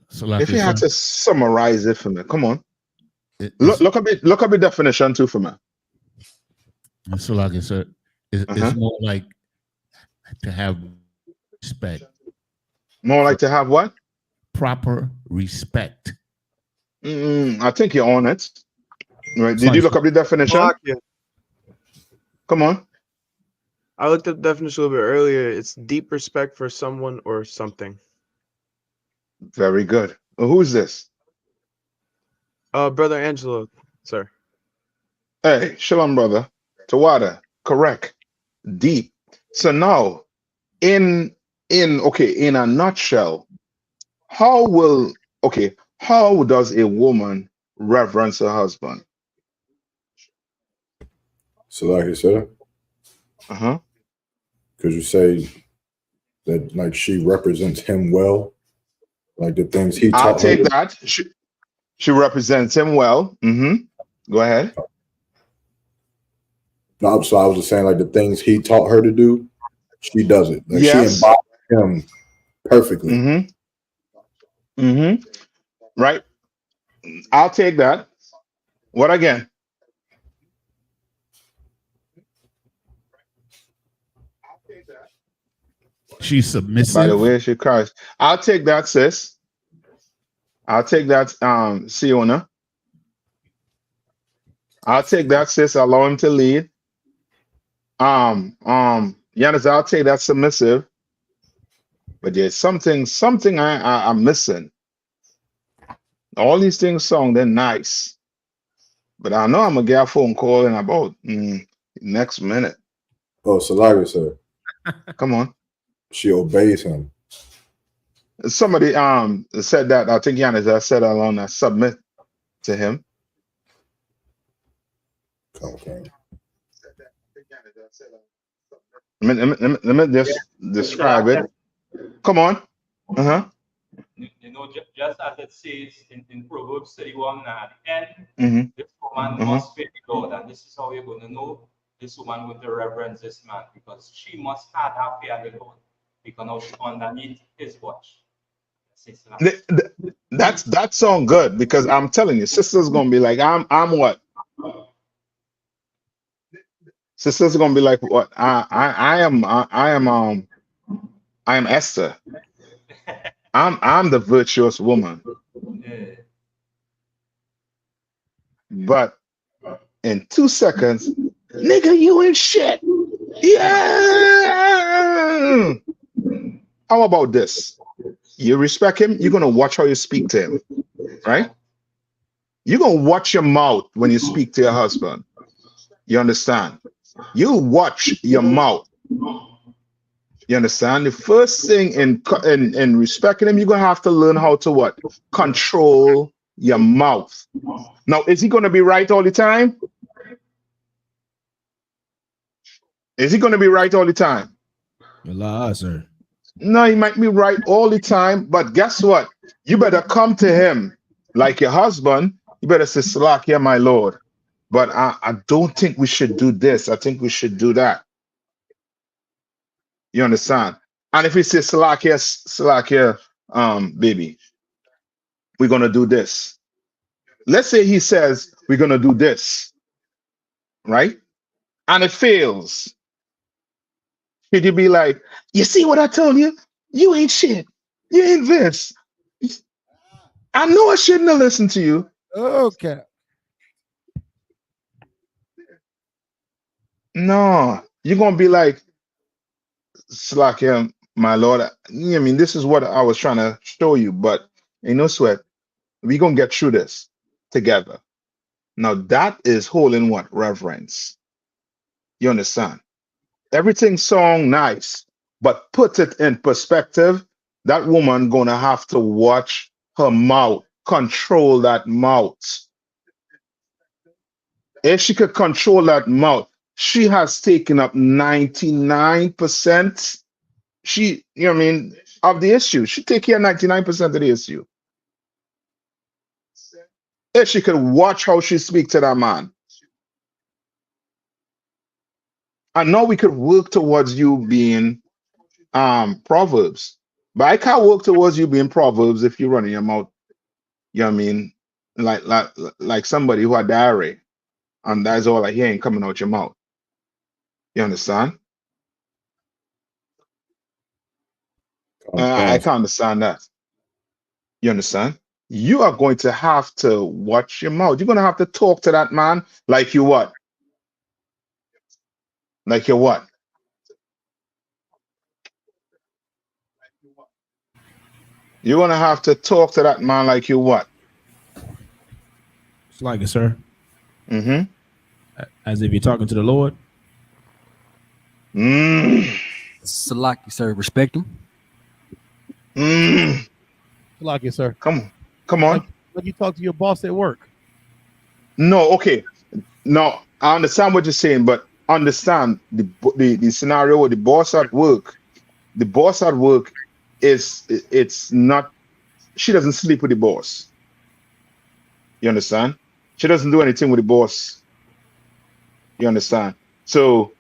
So like if you had to summarize it for me, come on. Look up the definition too for me. So like I said, it's more like to have respect. More like to have what? Proper respect. I think you're on it. Right. Did you look up the definition? Come on. I looked up the definition a little bit earlier. It's deep respect for someone or something. Very good. Well, who's this? Brother Angelo, sir. Hey, shalom, brother. Tawada. Correct. Deep. So now, in a nutshell, how does a woman reverence her husband? So like I said, could you say that like she represents him well? Like the things he taught her? I'll take that. She represents him well. Go ahead. No, so I was just saying, like the things he taught her to do, she does it. Like she embodies him perfectly. Right. I'll take that. What again? She's submissive. By the way, she cries. I'll take that, sis. I'll take that, Siona. I'll take that, sis. Allow him to lead. Yanis, I'll take that submissive. But there's something I'm missing. All these things song, they're nice. But I know I'm gonna get a phone call in about next minute. Oh, Salaga, sir. Come on. She obeys him. Somebody said that. I think Yanis said along that submit to him. Okay. Let me just describe it. Come on. You know, just as it says in Proverbs 31 at the end, this woman must fear the Lord, and this is how we're going to know this woman with the reverence this man, because she must have her fear of the Lord, because now she's underneath his watch. That sound good, because I'm telling you, sister's gonna be like, I'm what? Sister's gonna be like, what? I am Esther. I'm the virtuous woman. But in 2 seconds, nigga, you ain't shit. Yeah. How about this? You respect him, you're gonna watch how you speak to him, right? You're gonna watch your mouth when you speak to your husband. You understand? You watch your mouth. You understand? The first thing in respecting him, you're gonna have to learn how to what? Control your mouth. Now, is he gonna be right all the time? Is he gonna be right all the time? Sir. No, he might be right all the time, but guess what? You better come to him like your husband. You better say, Salakia, my Lord. But I don't think we should do this. I think we should do that. You understand? And if he says, Salakia, baby, we're gonna do this. Let's say he says we're gonna do this, right? And it fails. Should you be like, you see what I told you? You ain't shit. You ain't this. I know I shouldn't have listened to you. Okay. No, you're gonna be like, Slack, my Lord. I mean, this is what I was trying to show you, but no sweat. We're gonna get through this together. Now that is holding what? Reverence. You understand? Everything sound nice, but put it in perspective. That woman gonna have to watch her mouth, control that mouth. If she could control that mouth, she has taken up 99%. Of the issue. She take care of 99% of the issue. If she could watch how she speak to that man. I know we could work towards you being Proverbs, but I can't work towards you being Proverbs if you're running your mouth. You know what I mean? Like somebody who had diarrhea, and that's all I hear ain't coming out your mouth. You understand? I can't understand that. You understand? You are going to have to watch your mouth. You're going to have to talk to that man like you what? Like you're what? You're going to have to talk to that man like you what? It's like it, sir. Mm-hmm. As if you're talking to the Lord. Salaki, sir. Respect him. Salaki, sir. Come on. Like you talk to your boss at work. No, okay. No, I understand what you're saying, but understand the scenario with the boss at work. The boss at work it's not. She doesn't sleep with the boss. You understand? She doesn't do anything with the boss. You understand? So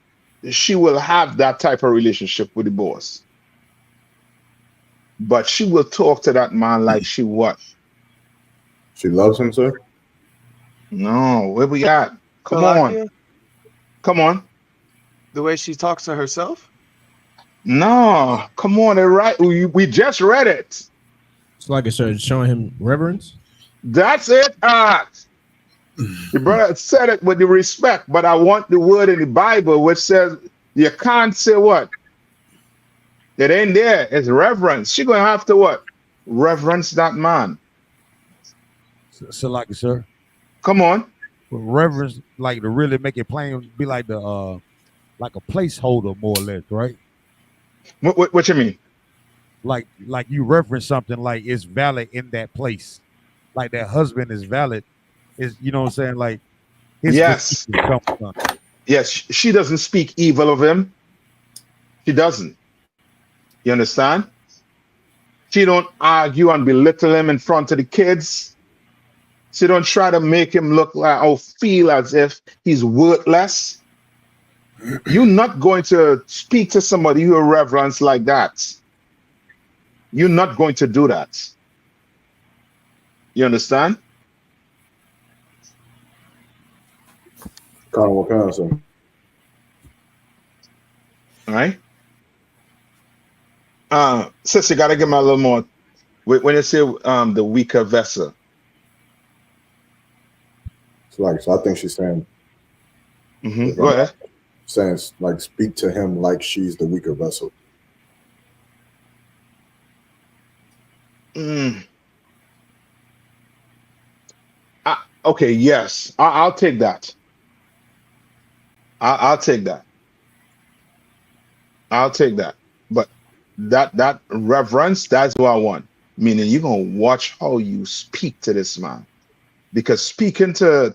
she will have that type of relationship with the boss. But she will talk to that man like she what? She loves him, sir? No, where we at? Come on. Come on. The way she talks to herself? No, come on, right? We just read it. It's like it, sir. Showing him reverence. That's it. The brother said it with the respect, but I want the word in the Bible which says you can't say what? It ain't there. It's reverence. She's gonna have to what? Reverence that man. So like, sir. Come on. Reverence, like to really make it plain, be like the like a placeholder, more or less, right? What you mean? Like you reference something like it's valid in that place. Like that husband is valid. Is you know what I'm saying? Like his yes. Yes, she doesn't speak evil of him. She doesn't. You understand? She don't argue and belittle him in front of the kids. She don't try to make him look like or feel as if he's worthless. You're not going to speak to somebody you reverence like that. You're not going to do that. You understand? What kind of all right. Sis, you gotta give me a little more. When you say the weaker vessel. So I think she's saying. Go ahead. Saying like speak to him like she's the weaker vessel. Okay, yes, I'll take that. I'll take that. I'll take that. But that reverence, that's what I want. Meaning you're gonna watch how you speak to this man. Because speaking to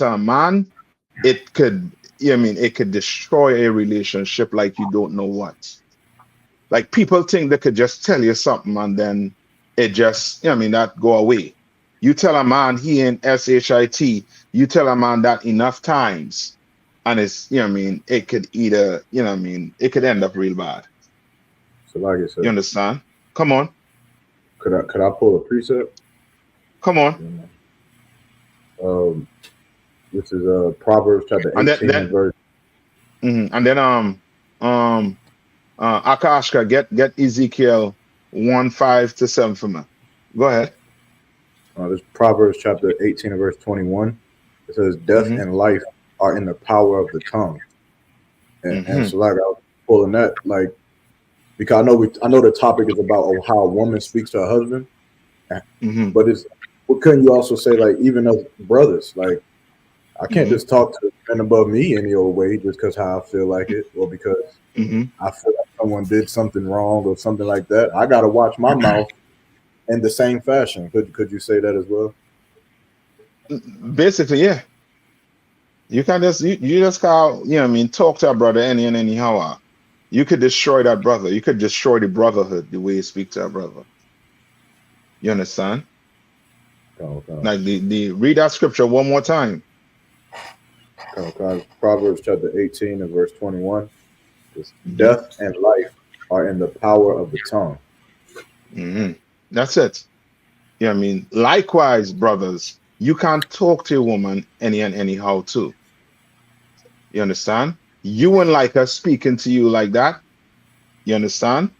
a man, it could, it could destroy a relationship like you don't know what. Like people think they could just tell you something and then it just, that go away. You tell a man he ain't SHIT, you tell a man that enough times, and it's, it could either, it could end up real bad. So like I said, you understand? Come on. Could I pull a precept? Come on. Which is Proverbs chapter 18 and verse. And then Akashka, get Ezekiel 1:5-7 for me. Go ahead. This Proverbs chapter 18 and verse 21. It says, "Death and life are in the power of the tongue, And so like I was pulling that, like, because I know the topic is about how a woman speaks to her husband, but what couldn't you also say, like, even as brothers, like, I can't just talk to men above me any old way just because how I feel like it, or because I feel like someone did something wrong or something like that. I gotta watch my mouth in the same fashion. Could you say that as well? Basically, yeah. You can just you just call, you know what I mean, talk to a brother anyhow. You could destroy that brother. You could destroy the brotherhood the way you speak to a brother. You understand? Like the read that scripture one more time. Proverbs chapter 18 and verse 21. Death and life are in the power of the tongue. That's it. You know what I mean? Likewise, brothers, you can't talk to a woman anyhow too. You understand? You wouldn't like her speaking to you like that. You understand?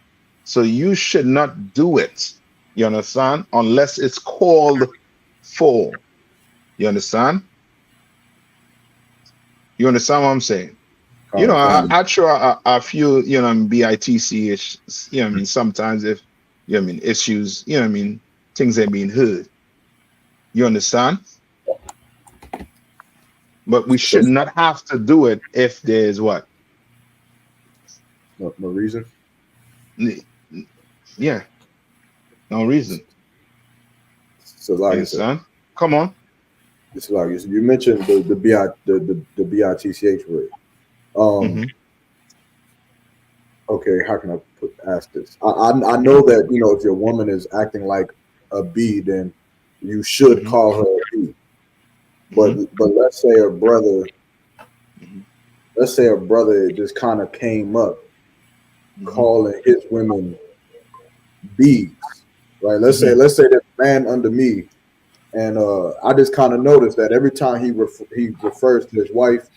So you should not do it. You understand? Unless it's called for. You understand? You understand what I'm saying? You know, I throw a few, you know, BITC, you know what I mean, sometimes if, you know what I mean, issues, you know what I mean, things ain't being heard. You understand? But we should not have to do it if there's what? No reason? Yeah. No reason. So like understand? Come on. It's like you mentioned the BITCH word. Okay, how can I ask this? I know that, you know, if your woman is acting like a B, then you should call her a B. But let's say a brother, just kind of came up calling his women B's, right? Let's say that man under me, and I just kind of noticed that every time he refers to his wife,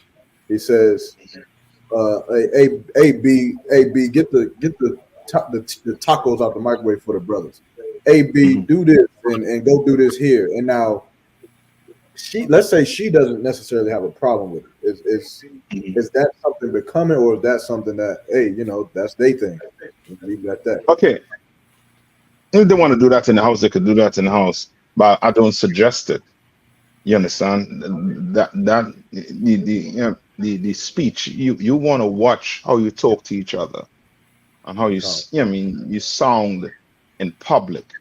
he says, A B, get the tacos out the microwave for the brothers. A B, do this and go do this here. And now let's say she doesn't necessarily have a problem with it. Is that something becoming, or is that something that, hey, you know, that's their thing? Leave it at that. Okay. If they want to do that in the house, they could do that in the house. But I don't suggest it. You understand? That the speech, you want to watch how you talk to each other and how you you sound in public.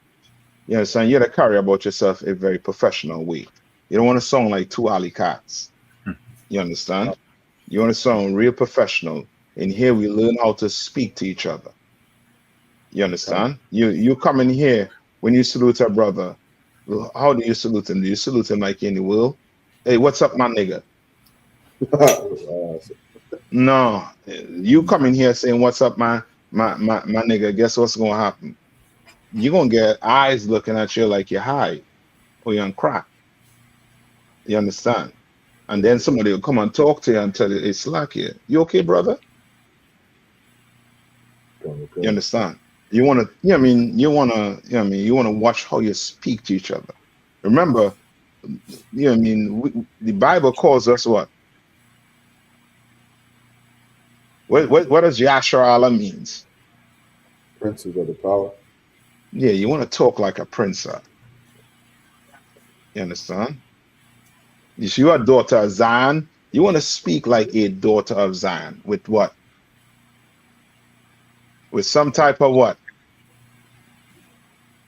You understand? You got to carry about yourself a very professional way. You don't want to sound like two alley cats. You understand? You want to sound real professional. And here we learn how to speak to each other. You understand? You come in here, when you salute a brother, how do you salute him? Do you salute him like in the world? Hey, what's up, my nigga? No, you come in here saying, what's up, my nigga? Guess what's gonna happen? You're gonna get eyes looking at you like you're high or you're on crack. You understand? And then somebody will come and talk to you and tell you it's slack here. You okay, brother? You understand? You want to, you know what I mean, you want to, you know what I mean, you want to watch how you speak to each other. Remember, you know what I mean, the Bible calls us what? What does YAHANNA means? Princes of the power. Yeah, you want to talk like a prince. You understand? If you're a daughter of Zion, you want to speak like a daughter of Zion. With what? With some type of what?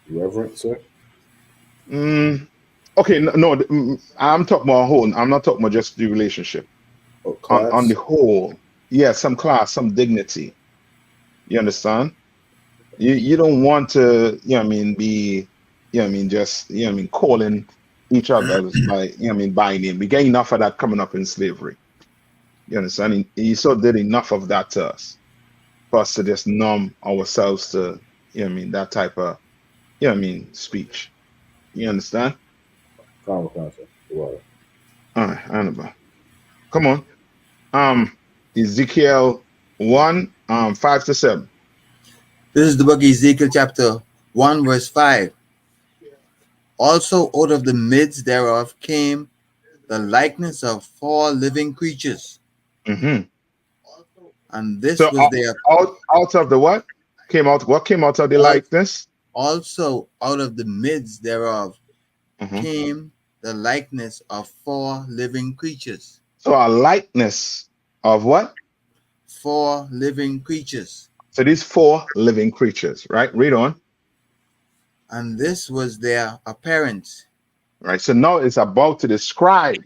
Reverence, sir. Okay, no, I'm talking about whole. I'm not talking about just the relationship. On the whole, yeah, some class, some dignity. You understand? You don't want to, you know what I mean, be, you know what I mean, just, you know what I mean, calling each other by, you know what I mean, by name. We get enough of that coming up in slavery. You understand? He sort of did enough of that to us, for us to just numb ourselves to, you know what I mean, that type of, you know what I mean, speech. You understand? All right, Annabelle. Come on. Ezekiel 1, 5 to 7. This is the book of Ezekiel chapter 1, verse 5. Also out of the midst thereof came the likeness of 4 living creatures. And this So was their out of the what? What came out of the likeness? Also out of the midst thereof came the likeness of 4 living creatures. So a likeness of what? 4 living creatures. So these 4 living creatures, right? Read on. And this was their appearance. Right. So now it's about to describe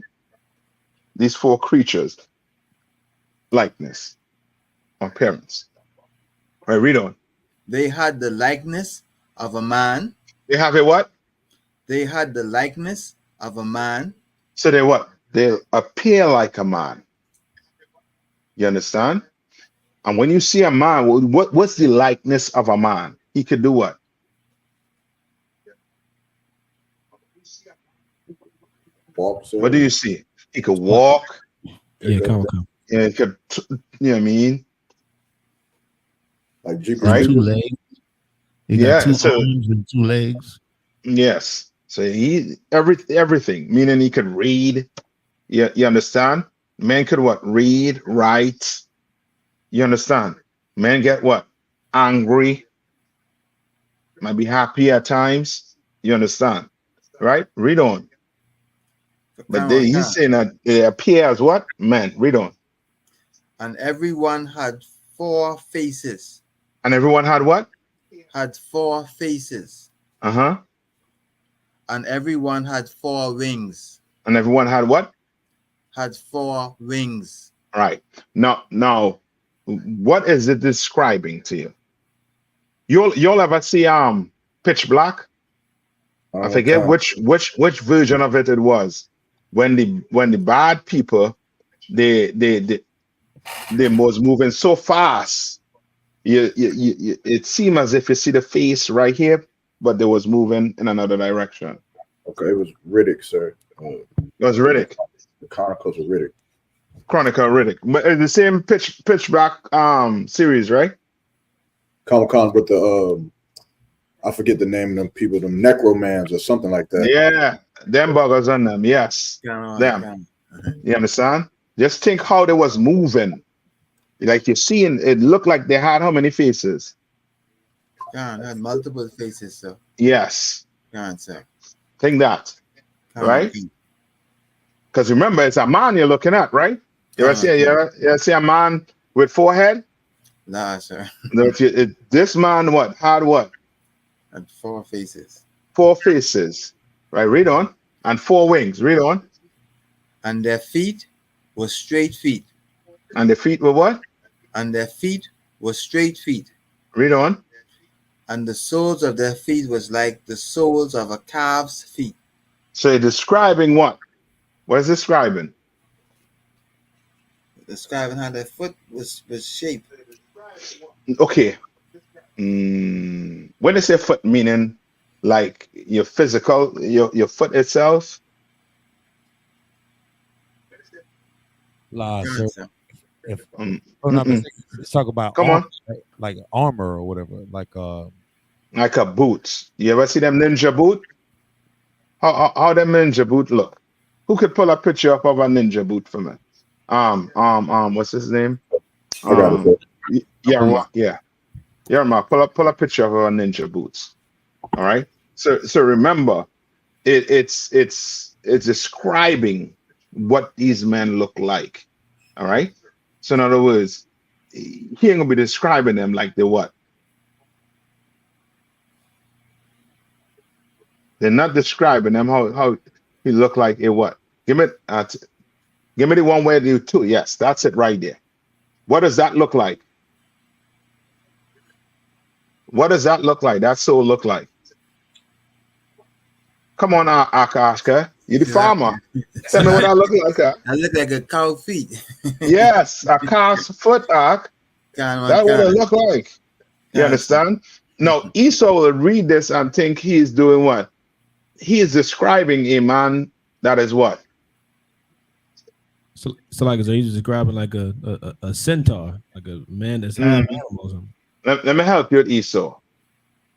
these 4 creatures, likeness, appearance. All right, read on. They had the likeness of a man. They have a what? They had the likeness of a man. So they what? They appear like a man. You understand? And when you see a man, what's the likeness of a man? He could do what? Walk, sir. What do you see? He could walk. Yeah, come on. Yeah, he could, you know what I mean? Like Jeep, right? 2 legs. He got 2 arms and 2 legs. Yes. So he everything, meaning he could read. You understand? Man could what? Read, write. You understand? Man get what? Angry. Might be happy at times. You understand? Right? Read on. But he's saying that they appear as what? Men. Read on. And everyone had 4 faces. And everyone had what? Had 4 faces. Uh-huh. And everyone had 4 wings. And everyone had what? Had 4 wings. Right. Now, what is it describing to you? You'll ever see Pitch Black? I forget which version of it was. When the bad people they was moving so fast. It seemed as if you see the face right here, but they was moving in another direction. Okay, it was Riddick, sir. It was Riddick. The Chronicles of Riddick. Chronicle of Riddick. But it's the same Pitch Black series, right? Comic-Con with the I forget the name of them people, them Necromans or something like that. Yeah, them buggers on them. Yes, them. You understand? Just think how they was moving. Like you're seeing, it looked like they had how many faces? Yeah, they had multiple faces, sir. Yes. Yeah, sir. Think that, right? Because remember, it's a man you're looking at, right? You ever see a man with forehead? Nah, sir. This man had what? And 4 faces. 4 faces. Right, read on. And 4 wings. Read on. And their feet were straight feet. And the feet were what? And their feet were straight feet. Read on. And the soles of their feet was like the soles of a calf's feet. So describing what? What is describing? Describing how their foot was shaped. Okay. When they say foot, meaning like your physical, your foot itself. Sir. If let's talk about like armor or whatever, like a boot. You ever see them ninja boot? How them ninja boot look? Who could pull a picture up of a ninja boot for me? What's his name? Yarmak, yeah. Yarmak, pull a picture of our ninja boots. All right. So remember, it's describing what these men look like. All right. So in other words, he ain't gonna be describing them like they what? They're not describing them how he look like a what? Give me the one where you 2. Yes, that's it right there. What does that look like? What does that look like? That soul look like? Come on, Akashka. You the farmer. Tell me what I look like. I look like a cow feet. Yes, a cow's foot, Ak. That's what it look like. You understand? Now, Esau will read this and think he is doing what? He is describing a man that is what? So like he's describing like a centaur, like a man that's half animals. Let me help you with Esau.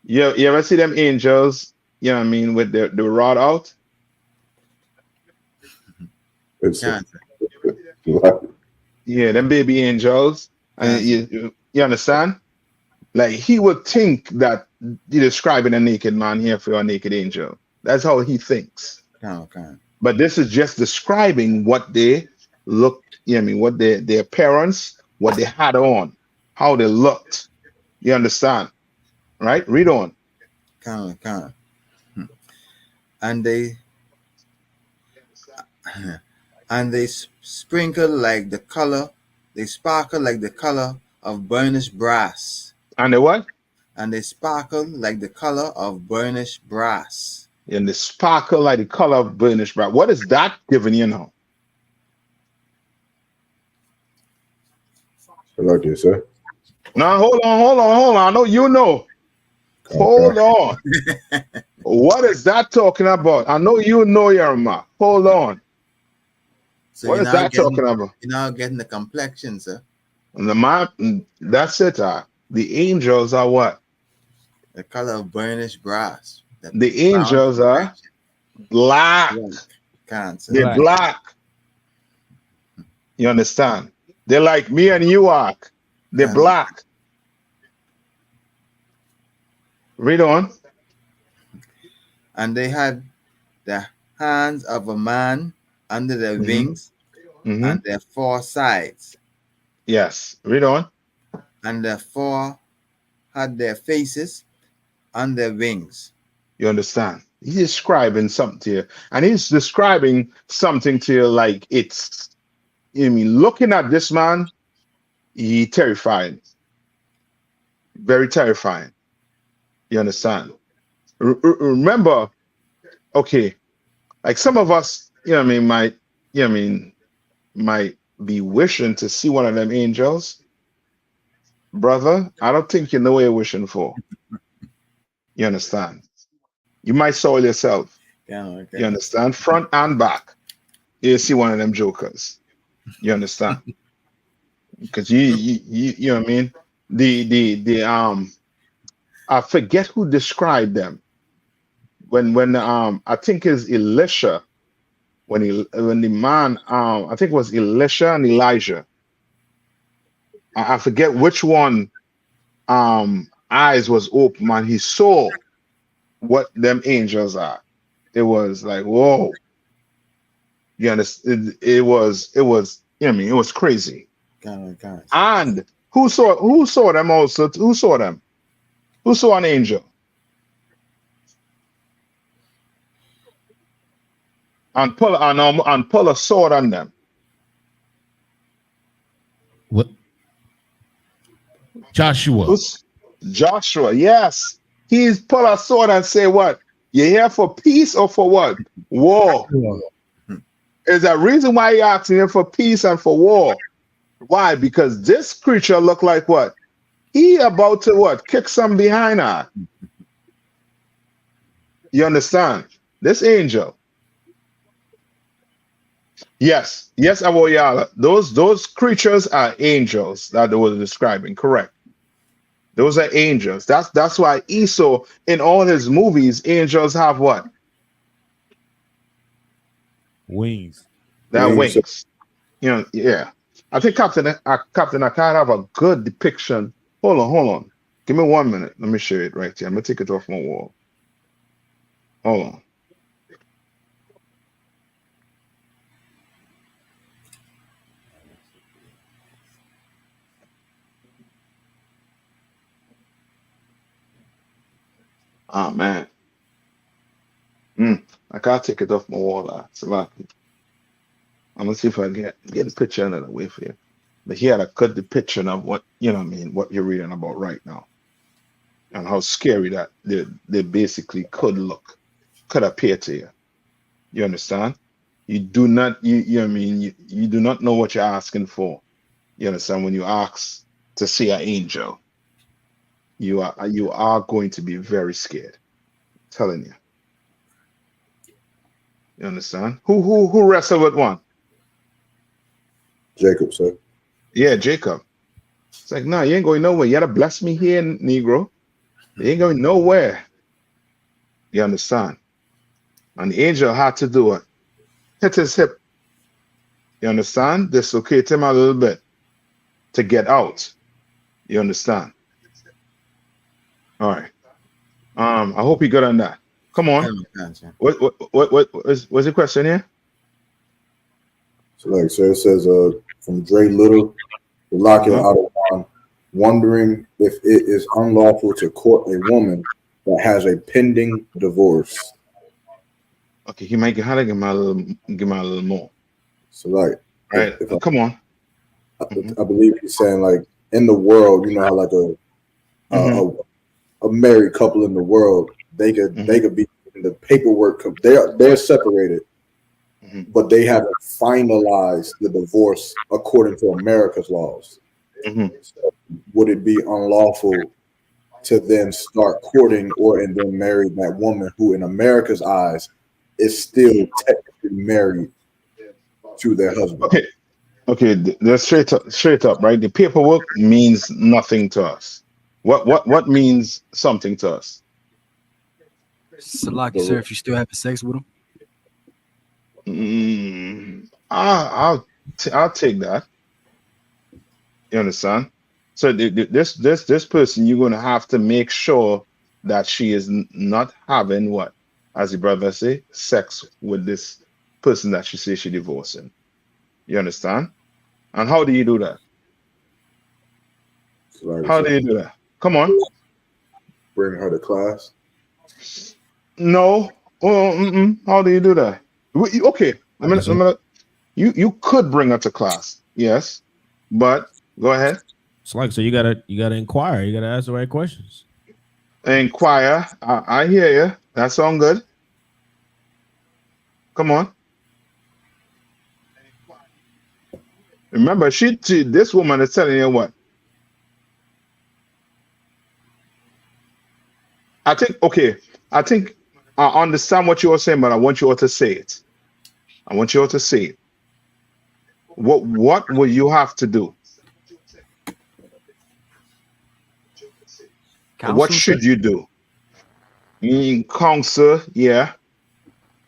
You ever see them angels, you know what I mean, with the rod out? Yeah, them baby angels. And you understand? Like he would think that you're describing a naked man here for a naked angel. That's how he thinks. But this is just describing what they looked, you know what I mean, what their parents, what they had on, how they looked. You understand? Right? Read on. And they sprinkle like the color, they sparkle like the color of burnished brass. And they what? And they sparkle like the color of burnished brass. And they sparkle like the color of burnished brass. What is that giving you now? Like this, sir. Now hold on. I know you know. Okay. Hold on. What is that talking about? I know you know, Yerma. Hold on. So what is that talking about? You're now getting the complexion, sir. And the map, that's it. The angels are what? The color of burnished brass. The angels are black. They're black. You understand? They're like me and you are. They're black. Read on. And they had the hands of a man under their wings and their four sides. Yes. Read on. And the four had their faces on their wings. You understand? He's describing something to you. And he's describing something to you like it's, you mean, looking at this man, he terrifying. Very terrifying. You understand? Remember, okay, like some of us, you know what I mean, might be wishing to see one of them angels. Brother, I don't think you know what you're wishing for. You understand? You might soil yourself. Yeah, okay. You understand? Front and back. You see one of them jokers. You understand? Because you know what I mean? I forget who described them. When I think it's Elisha, when the man I think it was Elisha and Elijah. I forget which one eyes was open and he saw what them angels are. It was like, whoa. You understand? It was, you know what I mean? It was crazy. God. And who saw them also? Who saw them? Who saw an angel? And pull a sword on them. What? Joshua. Joshua, yes. He's pull a sword and say what? You're here for peace or for what? War. Is that reason why you're asking him for peace and for war? Why? Because this creature look like what? He about to what? Kick some behind her. You understand? This angel. Yes, Aboyala. Those creatures are angels that they were describing. Correct. Those are angels. That's why Esau in all his movies, angels have what? Wings. They're wings. You know, yeah. I think Captain, I kind of have a good depiction. Hold on. Give me 1 minute. Let me show it right here. I'm gonna take it off my wall. Hold on. Oh man. I can't take it off my wall. I'm gonna see if I get a picture another way for you. But he had a good depiction of what, you know what I mean, what you're reading about right now. And how scary that they basically could appear to you. You understand? You do not, you know what I mean, you do not know what you're asking for. You understand? When you ask to see an angel, you are going to be very scared. I'm telling you. You understand? Who wrestled with one? Jacob, sir. Yeah, Jacob. It's like, no, you ain't going nowhere. You gotta bless me here, Negro. You ain't going nowhere. You understand? And the angel had to do it. Hit his hip. You understand? Dislocate him a little bit. to get out. You understand? All right. I hope you got on that. Come on. What's the question here? So like so it says from Dre Little, the lock it out of wondering if it is unlawful to court a woman that has a pending divorce. Okay, he might give me a little more. So like, right? Come on. I believe he's saying like in the world, you know how like a married couple in the world, they could be in the paperwork. They're separated, but they haven't finalized the divorce according to America's laws. So would it be unlawful to then start courting and then marry that woman who, in America's eyes, is still technically married to their husband? Okay, that's straight up, right? The paperwork means nothing to us. What means something to us? Salaki, sir, if you still having sex with him? I'll take that. You understand? So this person, you're going to have to make sure that she is not having what, as the brother say, sex with this person that she says she divorcing. You understand? And how do you do that? How do you do that? Come on. Bring her to class? No. How do you do that? Okay. You could bring her to class. Yes. But go ahead. It's like, so you gotta inquire. You gotta ask the right questions. Inquire. I hear you. That sounds good. Come on. Remember, this woman is telling you what? I think I understand what you are saying, but I want you all to say it. What will you have to do? Counsel, what should you do? Counsel, yeah.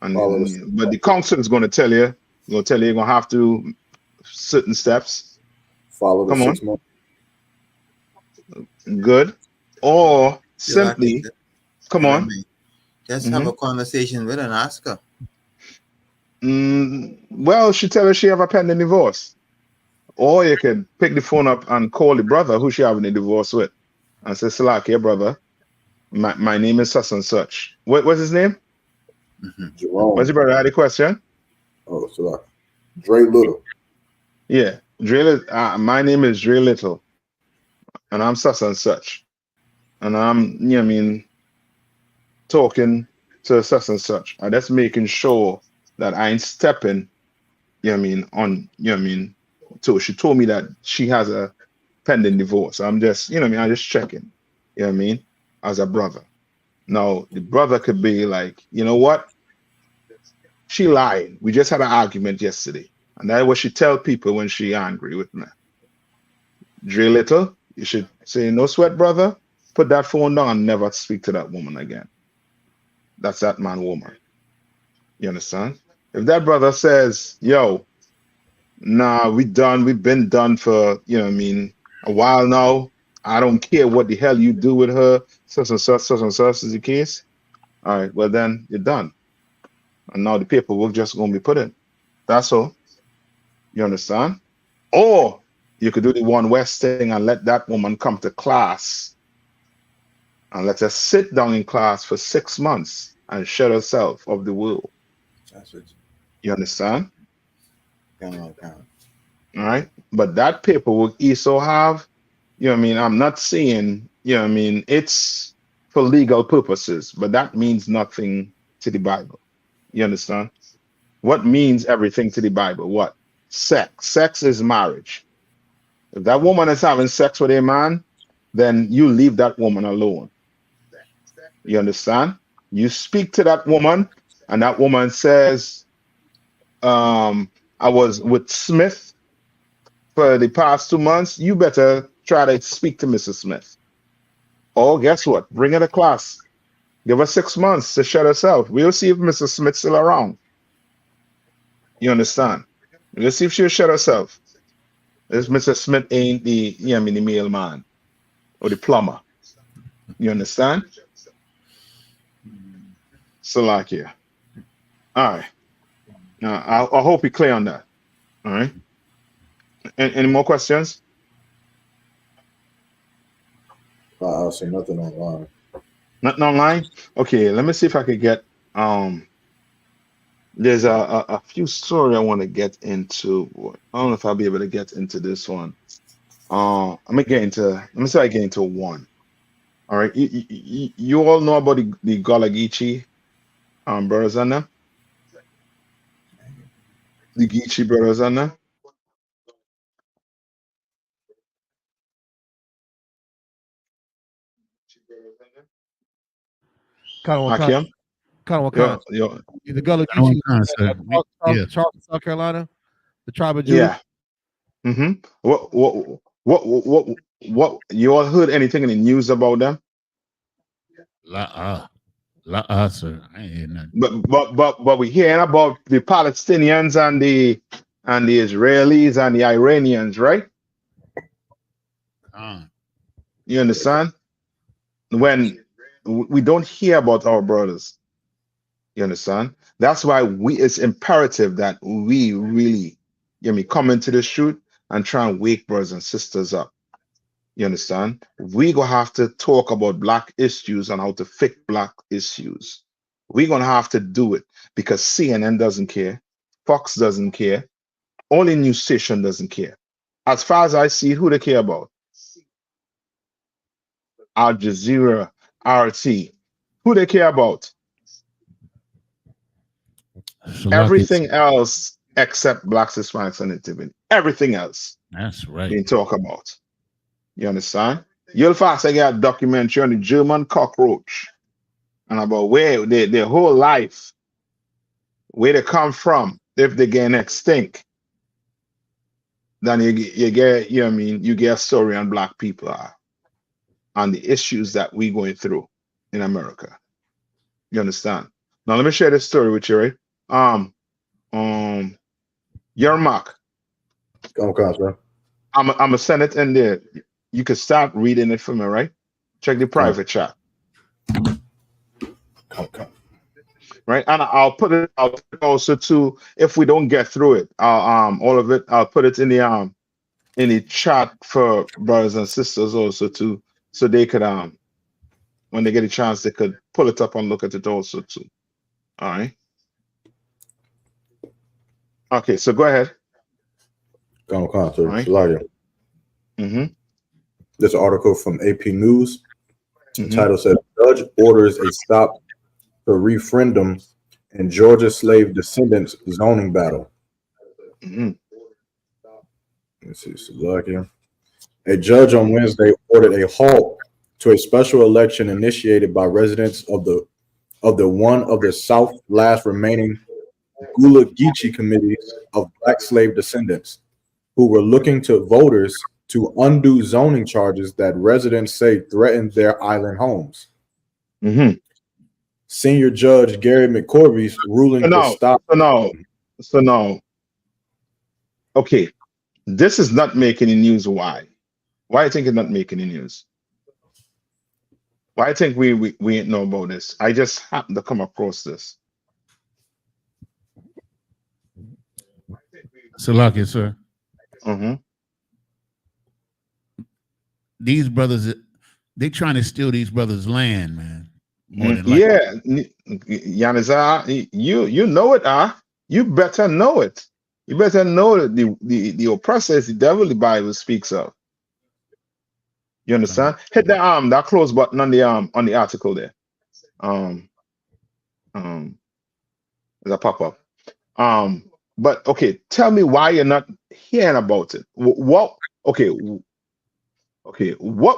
But the counsel is going to tell you, you're going to have to certain steps. Follow the 6 months. Good. Or simply, come on. Just have a conversation with her and ask her. Well, she tell her she have a pending divorce. Or you can pick the phone up and call the brother who she having a divorce with. And say, Salaki, brother, my name is such and such. What's his name? Jerome. What's your brother had a question? Oh, Salaki. Dre Little. Yeah. My name is Dre Little. And I'm such and such. And I'm, talking to such and such. And that's making sure that I ain't stepping, so she told me that she has a pending divorce. I'm just, I'm just checking, as a brother. Now, the brother could be like, you know what? She lied. We just had an argument yesterday. And that's what she tell people when she angry with me. Dre Little, you should say, no sweat, brother. Put that phone down and never speak to that woman again. That's that man, woman. You understand? If that brother says, yo, nah, we've been done for, a while now. I don't care what the hell you do with her. Such and such is the case. All right, well then you're done. And now the paperwork just going to be put in. That's all. You understand? Or you could do the One West thing and let that woman come to class and let her sit down in class for 6 months and shut herself of the world. That's it. You understand? All right. But that paperwork also have, I'm not saying, it's for legal purposes, but that means nothing to the Bible. You understand? What means everything to the Bible? What? Sex. Sex is marriage. If that woman is having sex with a man, then you leave that woman alone. You understand? You speak to that woman, and that woman says, I was with Smith for the past 2 months. You better try to speak to Mrs. Smith. Or guess what? Bring her to class. Give her 6 months to shut herself. We'll see if Mrs. Smith's still around. You understand? We'll see if she'll shut herself. This Mr. Smith ain't the, the mailman or the plumber. You understand? Salakia. All right. I hope you're clear on that. All right. Any more questions? I'll say nothing online. Nothing online? Okay, let me see if I could get there's a few story I want to get into. I don't know if I'll be able to get into this one. Let me see if I get into one. All right. You all know about the Galagichi brothers and them? The Geechee brothers and them? Hakim? The Gullah I don't Geechee, yeah. Charleston, South Carolina, the tribe of Judah. Yeah. Mm-hmm. What you all heard anything in the news about them? Sir. I ain't hear nothing. But we're hearing about the Palestinians and the Israelis and the Iranians, right? You understand? When we don't hear about our brothers, you understand? That's why it's imperative that we really, come into the truth and try and wake brothers and sisters up. You understand? We're gonna have to talk about black issues and how to fix black issues. We're gonna have to do it because CNN doesn't care, Fox doesn't care, only news station doesn't care. As far as I see, who they care about? Al Jazeera, RT. Who they care about? Everything else except blacks, Hispanics, and Nativity. Everything else. That's right. Being talked about. You understand? You'll fast I get a documentary on the German cockroach and about where their whole life, where they come from, if they get extinct. Then you get, you get a story on black people and the issues that we're going through in America. You understand? Now let me share this story with you, right? Yermak. Okay, sir. I'm gonna send it in there. You can start reading it for me, right? Check the private chat. Okay. Right, and I'll put it also too. If we don't get through it, all of it, I'll put it in the chat for brothers and sisters also too, so they could when they get a chance, they could pull it up and look at it also too. All right. Okay, so go ahead. Go on, sir. Right. Mm-hmm. This article from AP News. The title said, "Judge orders a stop to referendum in Georgia slave descendants zoning battle." Let's see, Slovakia. A judge on Wednesday ordered a halt to a special election initiated by residents of the one of the South last remaining Gula Geechee communities of black slave descendants who were looking to voters to undo zoning charges that residents say threatened their island homes. Senior Judge Gary McCorvey's ruling to stop. So now, okay, this is not making the news. Why? Why do you think it's not making the news? Why do you think we ain't know about this? I just happened to come across this. Salakia, sir. These brothers, they trying to steal these brothers' land, man. More than likely. Yeah, Yaniza, you know it, you better know it. You better know that the oppressor is the devil the Bible speaks of. You understand? Hit the that close button on the article there. There's a pop-up. But okay, tell me why you're not hearing about it. What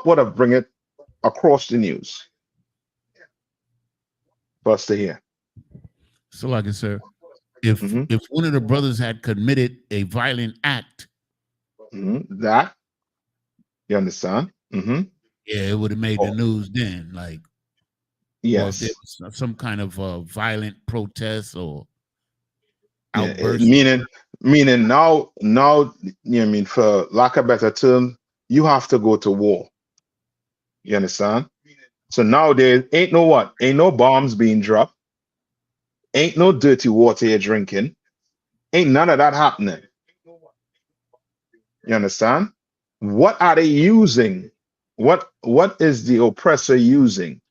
would have bring it across the news for us to hear? So, like I said, if one of the brothers had committed a violent act, that you understand? Yeah, it would have made the news then. Like, yes, if there was some kind of violent protest or outburst. Meaning now, you know what I mean, for lack of a better term, you have to go to war. You understand? So now there ain't no bombs being dropped, ain't no dirty water you're drinking, ain't none of that happening. You understand? What are they using? What is the oppressor using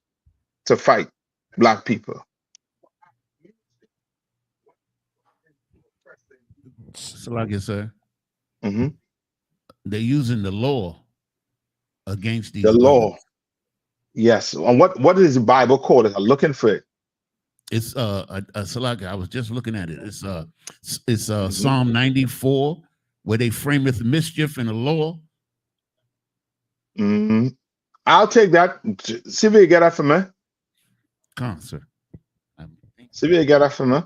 to fight black people? So like I said, Mm-hmm. they're using the law against these The law. brothers. Yes. And what does the Bible call it? I'm looking for it. It's Salaka, I was just looking at it. It's Psalm 94, where they frameth mischief in the law. Mm-hmm. I'll take that. See if you get that for me. Come on, sir. See if you get that for me.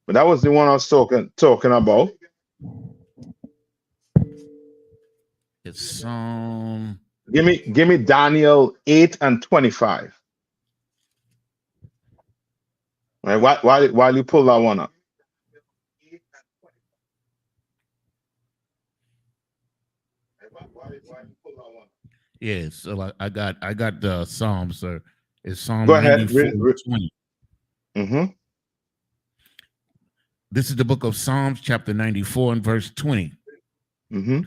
But that was the one I was talking about. It's Psalm. Give me Daniel 8 and 25. Right, while you pull that one up. Yeah, so I got the Psalm, sir. It's Psalm Go ahead. 94, 20. Mm-hmm. This is the book of Psalms, chapter 94 and verse 20. Mm-hmm.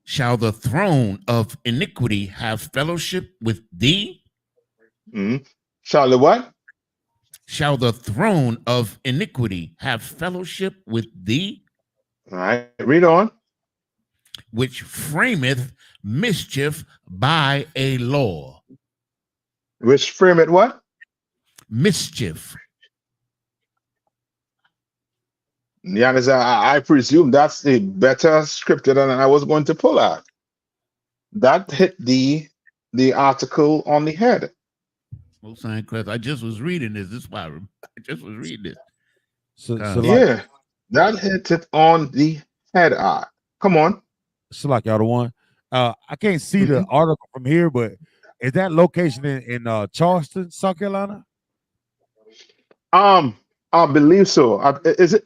Shall the throne of iniquity have fellowship with thee? Mm-hmm. Shall the what? Shall the throne of iniquity have fellowship with thee? All right, read on. Which frameth mischief by a law. Which frameth what? Mischief. Yeah, I presume that's the better scripture than I was going to pull out. That hit the article on the head. I just was reading this. This is why I just was reading this. So yeah, that hit it on the head. Come on. So like y'all the one. I can't see the article from here, but is that location in Charleston, South Carolina? I believe so. Is it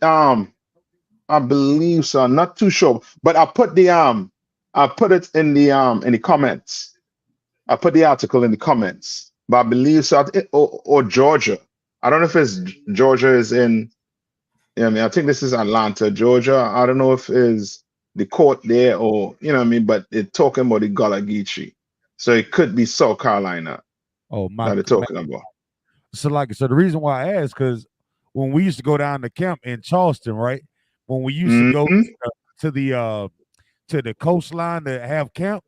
I believe so. I'm not too sure, but I put it in the comments. I put the article in the comments, but I believe so. Or Georgia. I don't know if it's Georgia is in. I mean, I think this is Atlanta, Georgia. I don't know if it's the court there or you know what I mean, but it's talking about the Gullah Geechee, so it could be South Carolina. Oh my! That they're talking about. So the reason why I asked because when we used to go down to camp in Charleston, right? When we used to go to the coastline to have camp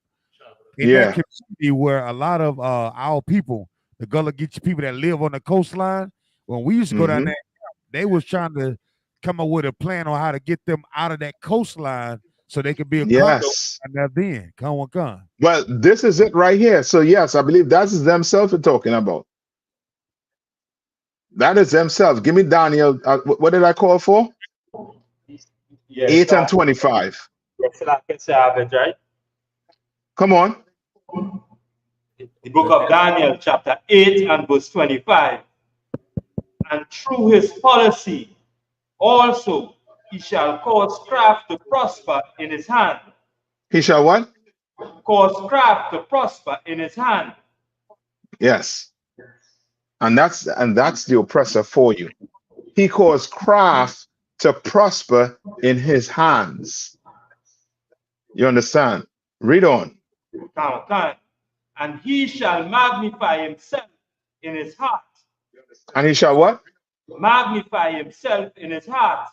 in that community where a lot of our people, the Gullah Geechee people that live on the coastline, when we used to go down there, they was trying to come up with a plan on how to get them out of that coastline so they could be a condo. And then come. Well, this is it right here. So yes, I believe that's themselves we're talking about. That is themselves. Give me Daniel. What did I call for? Yes, 8 and 25. Yes, I can say I have it, right? Come on. The book of Daniel, chapter 8 and verse 25. And through his policy, also he shall cause craft to prosper in his hand. He shall what? Cause craft to prosper in his hand. Yes. And that's the oppressor for you. He caused craft to prosper in his hands. You understand? Read on. And he shall magnify himself in his heart. And he shall what? Magnify himself in his heart.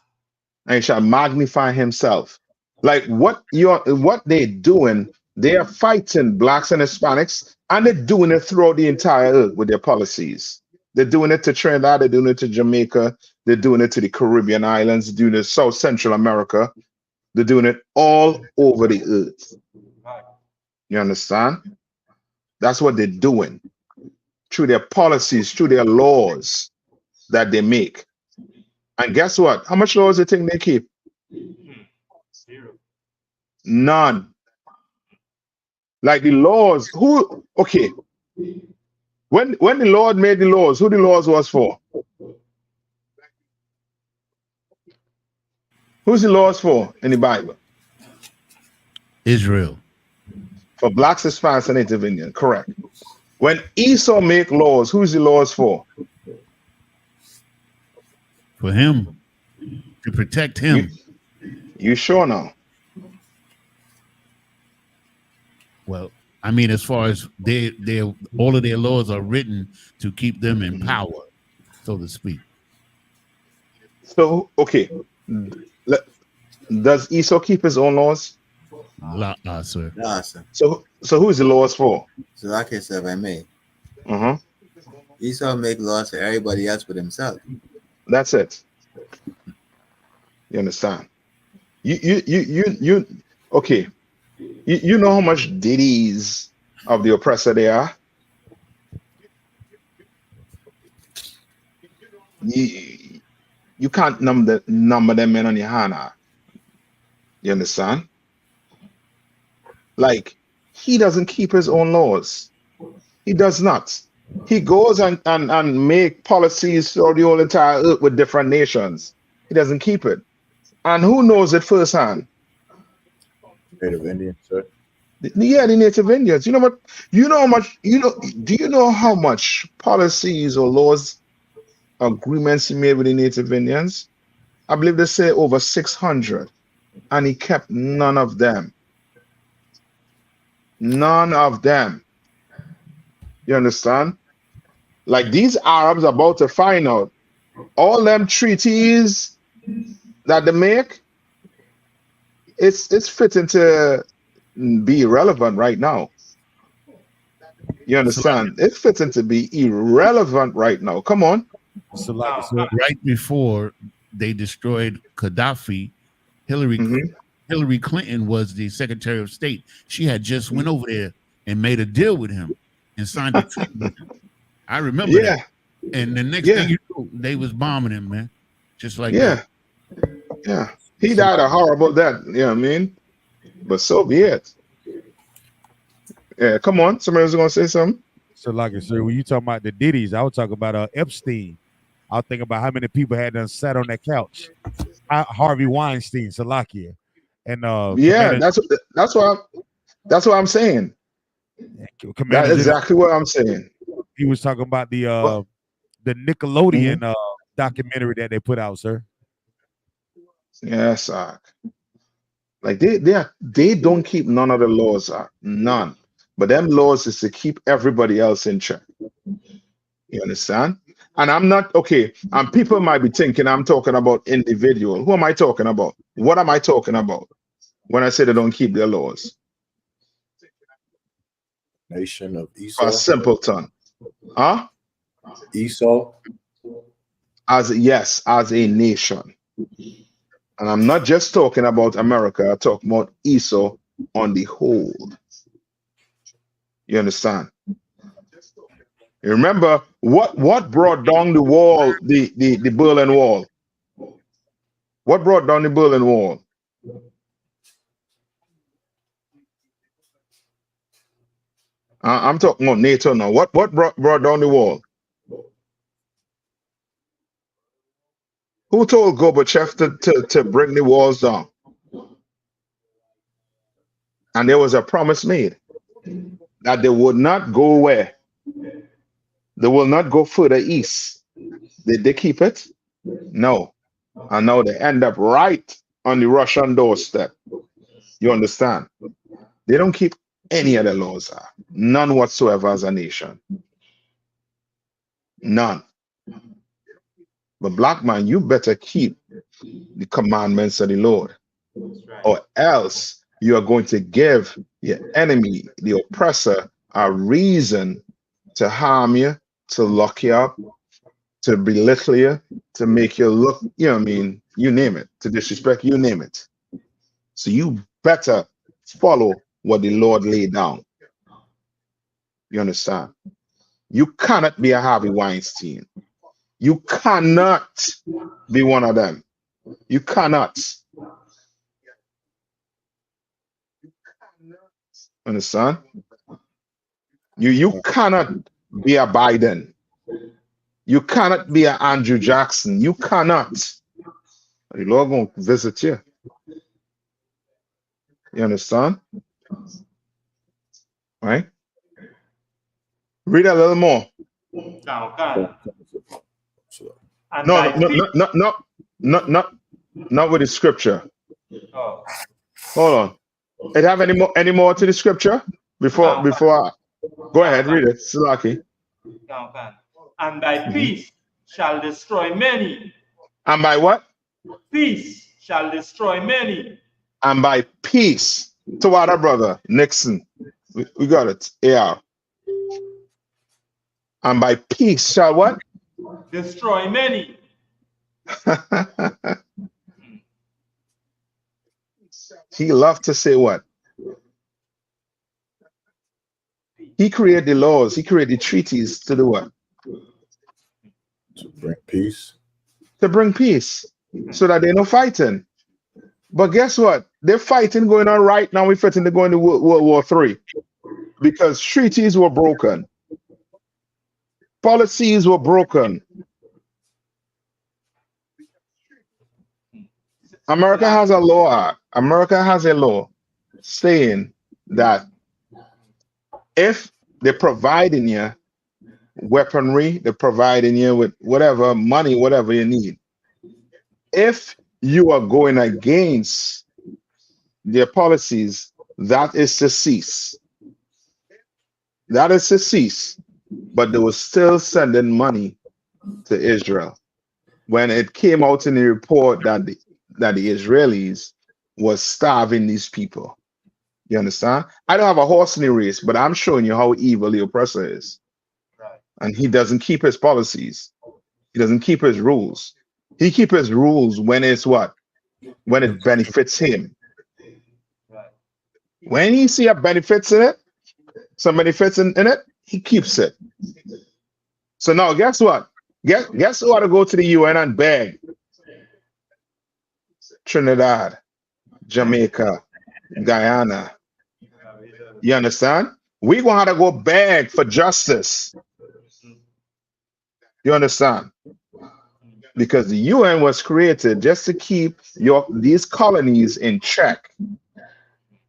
And he shall magnify himself. Like what they're doing, they are fighting blacks and Hispanics, and they're doing it throughout the entire earth with their policies. They're doing it to Trinidad, they're doing it to Jamaica, they're doing it to the Caribbean islands, they're doing it to South Central America, they're doing it all over the earth. You understand? That's what they're doing through their policies, through their laws that they make. And guess what? How much laws do you think they keep? Zero. None. Like the laws, okay. When the Lord made the laws, who the laws was for? Who's the laws for in the Bible? Israel. For blacks, Hispanics, and Native Indian. Correct. When Esau make laws, who's the laws for? For him. To protect him. You sure now? Well, I mean, as far as all of their laws are written to keep them in power, so to speak. So, okay. Does Esau keep his own laws? Sir. No, sir. So who is the laws for? So like I said, if I may. Uh-huh. Esau make laws for everybody else but himself. That's it. You understand? You okay. You know how much ditties of the oppressor they are? You can't number them in on your hand. You understand? Like, he doesn't keep his own laws. He does not. He goes and make policies for the whole entire earth with different nations. He doesn't keep it. And who knows it firsthand? Native Indians, sir. Yeah, the Native Indians. You know what? You know how much? Do you know how much policies or laws, agreements he made with the Native Indians? I believe they say over 600, and he kept none of them. None of them. You understand? Like, these Arabs are about to find out all them treaties that they make. It's fitting to be irrelevant right now. You understand? It's fitting to be irrelevant right now. Come on. So like right before they destroyed Gaddafi, Hillary Clinton was the Secretary of State. She had just went over there and made a deal with him and signed a treaty with him. I remember that. And the next thing you know, they was bombing him, man. Just like that. Yeah. He died a horrible death, you know what I mean? But so be it. Yeah, come on. Somebody was gonna say something. So like I said, when you talking about the ditties, I was talking about Epstein. I was thinking about how many people had done sat on that couch. Harvey Weinstein, Salakia. And yeah, that's what I'm saying. That's exactly what I'm saying. He was talking about the Nickelodeon documentary that they put out, sir. Yes, like they don't keep none of the laws, none. But them laws is to keep everybody else in check. You understand? And I'm not okay. And people might be thinking I'm talking about individual. Who am I talking about? What am I talking about when I say they don't keep their laws? Nation of Esau. A simpleton. Huh? Esau. As a nation. And I'm not just talking about America, I'm talking about Esau on the whole. You understand? You remember what brought down the wall, the Berlin Wall? What brought down the Berlin Wall? I'm talking about NATO now. What brought down the wall? Who told Gorbachev to bring the walls down? And there was a promise made that they would not go where? They will not go further east. Did they keep it? No. And now they end up right on the Russian doorstep. You understand? They don't keep any of the laws. None whatsoever as a nation. None. But black man, you better keep the commandments of the Lord. Or else you are going to give your enemy, the oppressor, a reason to harm you, to lock you up, to belittle you, to make you look, you know what I mean, you name it, to disrespect, you name it. So you better follow what the Lord laid down. You understand? You cannot be a Harvey Weinstein. You cannot be one of them. You cannot. Understand? You cannot be a Biden. You cannot be an Andrew Jackson. You cannot. The Lord gonna visit you. You understand? Right? Read a little more. Not with the scripture. Oh. Hold on. It have any more to the scripture before I go ahead, read it. Silaki. And thy peace shall destroy many. And by what? Peace shall destroy many. And by peace. To what, our brother Nixon? We got it. Yeah. And by peace shall what? Destroy many. He loved to say what? He created the laws. He created the treaties to do what? To bring peace. To bring peace. So that they're not fighting. But guess what? They're fighting going on right now. We're fighting to go into World War III. Because treaties were broken. Policies were broken. America has a law. America has a law saying that if they're providing you weaponry, they're providing you with whatever money, whatever you need. If you are going against their policies, that is to cease. That is to cease. But they were still sending money to Israel. When it came out in the report that the Israelis was starving these people. You understand? I don't have a horse in the race, but I'm showing you how evil the oppressor is. Right. And he doesn't keep his policies. He doesn't keep his rules. He keeps his rules when it's what? When it benefits him. Right. When he see a benefits in it, some benefits in it, he keeps it. So now guess what? Guess who ought to go to the UN and beg? Trinidad, Jamaica, Guyana. You understand? We're going to have to go beg for justice. You understand? Because the UN was created just to keep these colonies in check.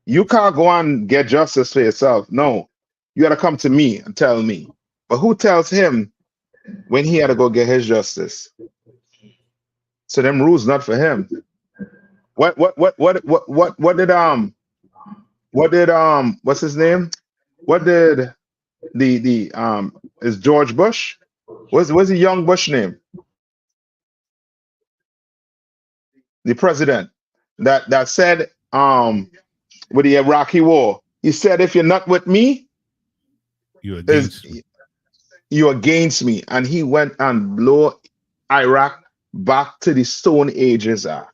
You can't go and get justice for yourself. No, you got to come to me and tell me. But who tells him when he had to go get his justice? So them rules not for him. What did what's his name? What did is George Bush? What's the young Bush name? The president that said with the Iraqi war, he said, if you're not with me, you're against me. And he went and blew Iraq back to the Stone Ages Act.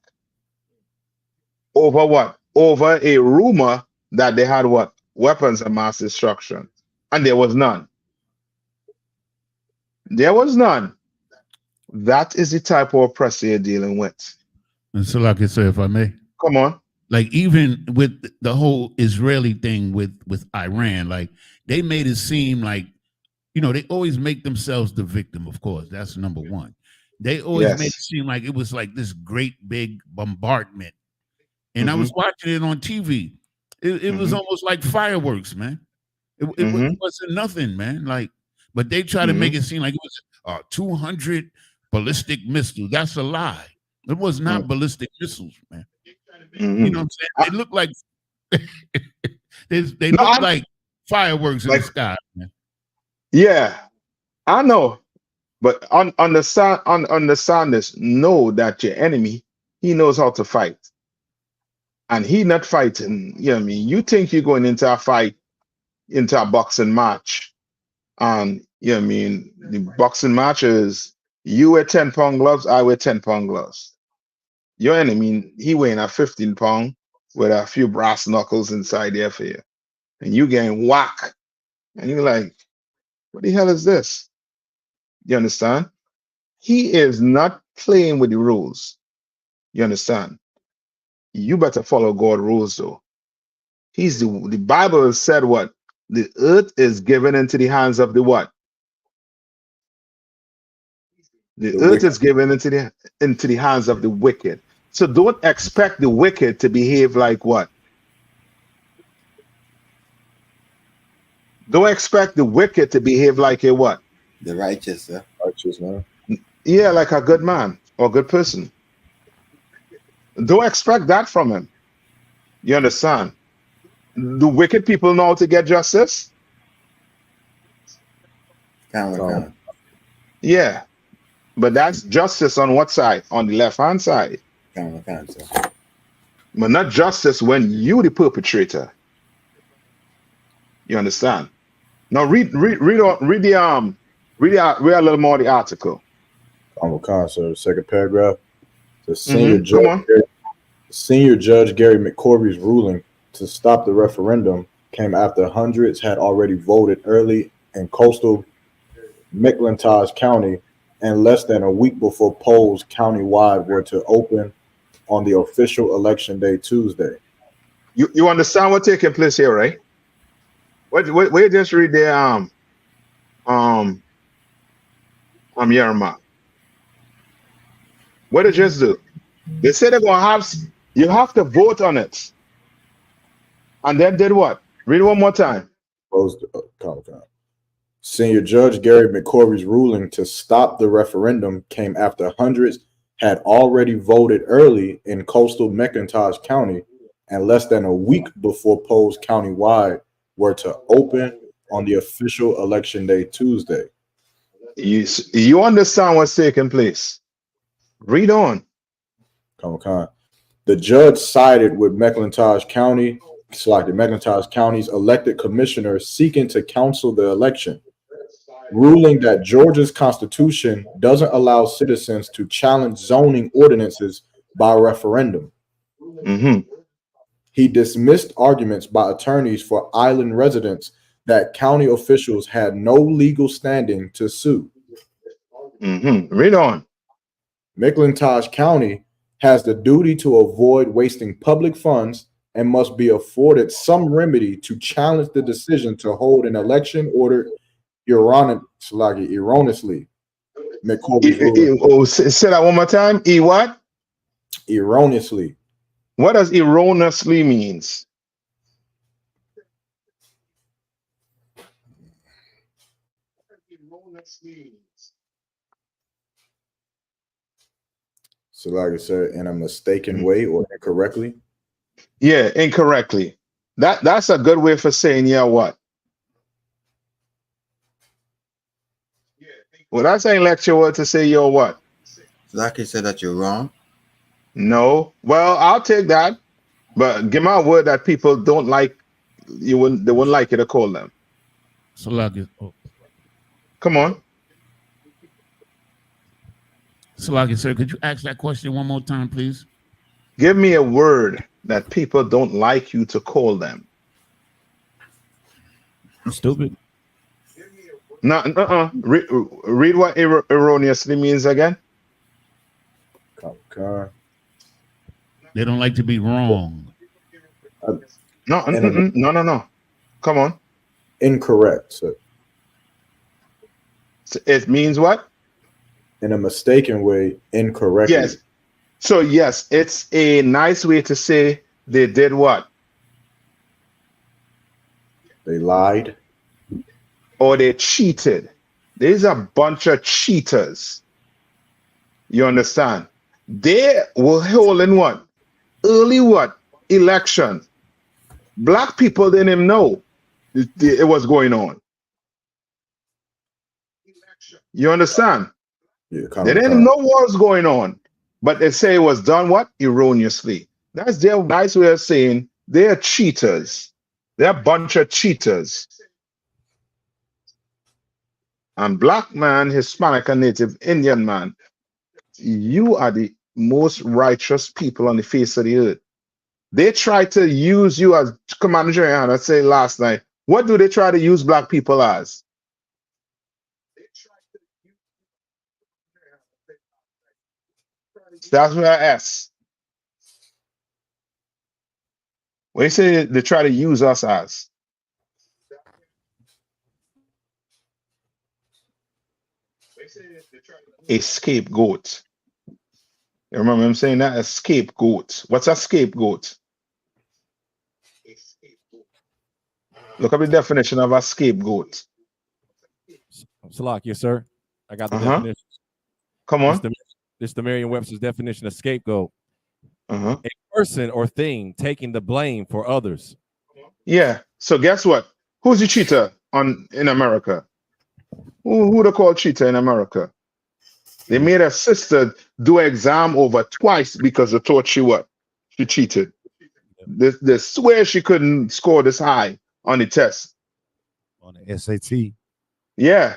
Over what? Over a rumor that they had what? Weapons of mass destruction. And there was none. There was none. That is the type of oppressor you're dealing with. And so, like I said, if I may. Come on. Like even with the whole Israeli thing with Iran, like they made it seem like, you know, they always make themselves the victim, of course. That's number one. They always made it seem like it was like this great big bombardment. And I was watching it on TV. It was almost like fireworks, man. It wasn't nothing, man. Like, but they try to make it seem like it was 200 ballistic missiles. That's a lie. It was not ballistic missiles, man. You know what I'm saying? They look like they look like fireworks in the sky, man. Yeah, I know. But understand this. Know that your enemy, he knows how to fight. And he not fighting. You know what I mean? You think you're going into a fight, into a boxing match. And you know what I mean? The boxing match is you wear 10-pound gloves, I wear 10-pound gloves. Your enemy, he weighing a 15-pound with a few brass knuckles inside there for you. And you getting whack. And you're like, what the hell is this? You understand? He is not playing with the rules. You understand? You better follow God's rules, though. The Bible said what? The earth is given into the hands of the what? The earth is given into the hands of the wicked. So don't expect the wicked to behave like what? Don't expect the wicked to behave like a what? The righteous, righteous man. Yeah, like a good man or good person. Don't expect that from him. You understand? Do wicked people know how to get justice? Yeah. But that's justice on what side? On the left-hand side. But not justice when you the perpetrator. You understand? Now read a little more of the article. So second paragraph. The Come senior judge Gary McCorvey's ruling to stop the referendum came after hundreds had already voted early in coastal McIntosh County, and less than a week before polls countywide were to open on the official election day Tuesday. You understand what's taking place here, right? Wait, just read the Yarma. What did just do? They said they're gonna have you have to vote on it. And then did what? Read one more time. Senior Judge Gary McCorvey's ruling to stop the referendum came after hundreds had already voted early in coastal McIntosh County, and less than a week before polls countywide were to open on the official election day Tuesday. You understand what's taking place? Read on. The judge sided with McIntosh County's elected commissioner seeking to counsel the election, ruling that Georgia's constitution doesn't allow citizens to challenge zoning ordinances by referendum. He dismissed arguments by attorneys for island residents that county officials had no legal standing to sue. Read on. McIntosh County has the duty to avoid wasting public funds and must be afforded some remedy to challenge the decision to hold an election ordered erroneously. Say that one more time. What? Erroneously. What does erroneously means? So like I said, in a mistaken way or incorrectly? Yeah, incorrectly. That's a good way for saying, yeah, what? Well, that's an intellectual word to say, yo, what? Like you said that you're wrong? No. Well, I'll take that. But give my word that people don't like, they wouldn't like you to call them. So like, come on. So like, sir, could you ask that question one more time, please? Give me a word that people don't like you to call them. Stupid. No, read what erroneously means again. They don't like to be wrong. No. Come on. Incorrect. So it means what? In a mistaken way, incorrectly. Yes. So yes, it's a nice way to say they did what? They lied. Or they cheated. There's a bunch of cheaters. You understand? They were holding what? Early what? Election. Black people didn't even know it was going on. You understand? Yeah, they didn't know what was going on. But they say it was done what? Erroneously. That's their nice way of saying they're cheaters. They're a bunch of cheaters. And black man, Hispanic and Native Indian man, you are the most righteous people on the face of the earth. They try to use you as Commander General. I said last night. What do they try to use black people as? That's what I asked. What you say they try to use us as? A scapegoat. You remember him saying that? A scapegoat. What's a scapegoat? Look up the definition of a scapegoat. Salak, yes, sir. I got the Uh-huh. definition. Come on. This the Merriam-Webster's definition of scapegoat. Uh-huh. A person or thing taking the blame for others. Yeah. So guess what? Who's the cheater in America? Who they call cheater in America? They made a sister do an exam over twice because they thought she what? She cheated. They swear she couldn't score this high on the test. On the SAT. Yeah.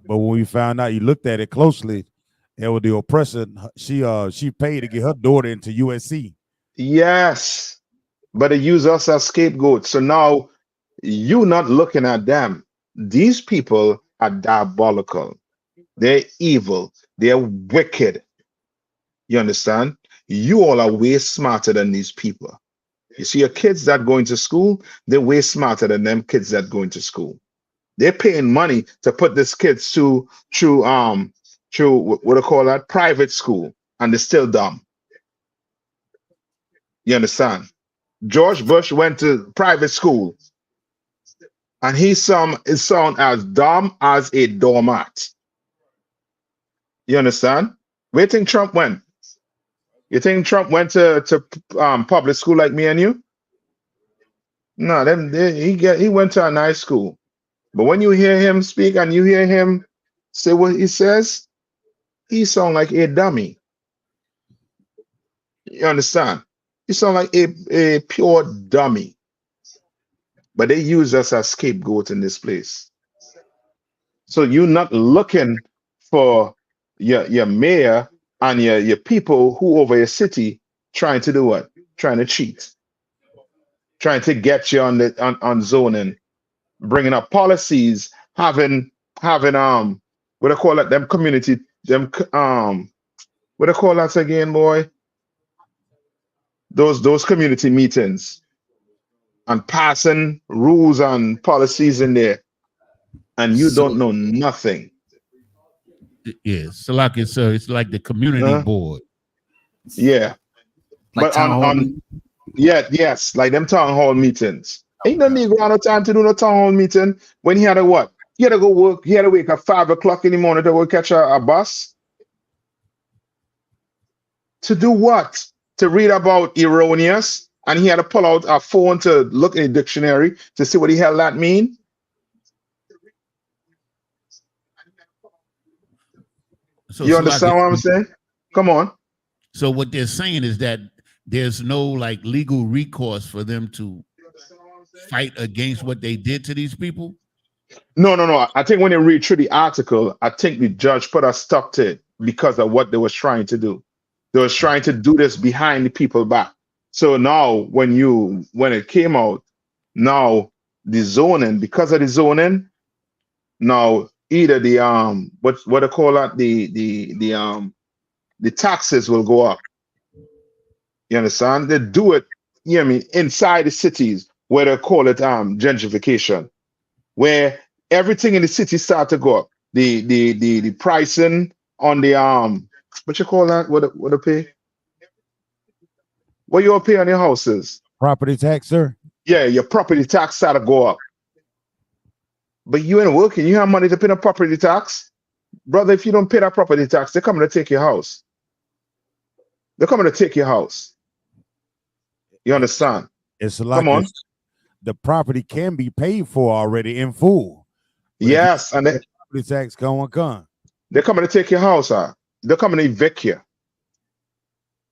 But when we found out, you looked at it closely, it was the oppressor. She paid to get her daughter into USC. Yes. But they use us as scapegoats. So now you're not looking at them. These people are diabolical. They're evil. They're wicked. You understand? You all are way smarter than these people. You see, your kids that going to school, they're way smarter than them kids that going to school. They're paying money to put these kids through what do you call that? Private school, and they're still dumb. You understand? George Bush went to private school, and he sound as dumb as a doormat. You understand? Where do you think Trump went? You think Trump went to public school like me and you? No, he went to a nice school. But when you hear him speak and you hear him say what he says, he sound like a dummy. You understand? He sound like a pure dummy. But they use us as scapegoat in this place. So you're not looking for your mayor and your people who over your city trying to do what? Trying to cheat. Trying to get you on zoning, bringing up policies, having what do call it? Them community, what do call that again, boy? Those community meetings and passing rules and policies in there, and you don't know nothing. Yes, Salaki, sir. It's like the community board. Yeah, like but yes, like them town hall meetings. Ain't no Negro had no time to do no town hall meeting when he had to what? He had to go work. He had to wake up 5 o'clock in the morning to go catch a bus. To do what? To read about erroneous, and he had to pull out a phone to look in the dictionary to see what the hell that mean. So, you understand what I'm saying? Come on. So what they're saying is that there's no like legal recourse for them to fight against what they did to these people. No. I think when you read through the article, I think the judge put a stop to it because of what they was trying to do. They was trying to do this behind the people back. So now when it came out, now the zoning, because of the zoning, now either the what they call that, the taxes will go up. You understand? They do it, you know what I mean, inside the cities where they call it gentrification, where everything in the city start to go up. The pricing on the what you call that? What they pay? What you pay on your houses? Property tax, sir. Yeah, your property tax start to go up. But you ain't working. You have money to pay the property tax, brother. If you don't pay that property tax, they're coming to take your house. They're coming to take your house. You understand? It's like come on. The property can be paid for already in full. Yes, and the property tax come. They're coming to take your house, they're coming to evict you.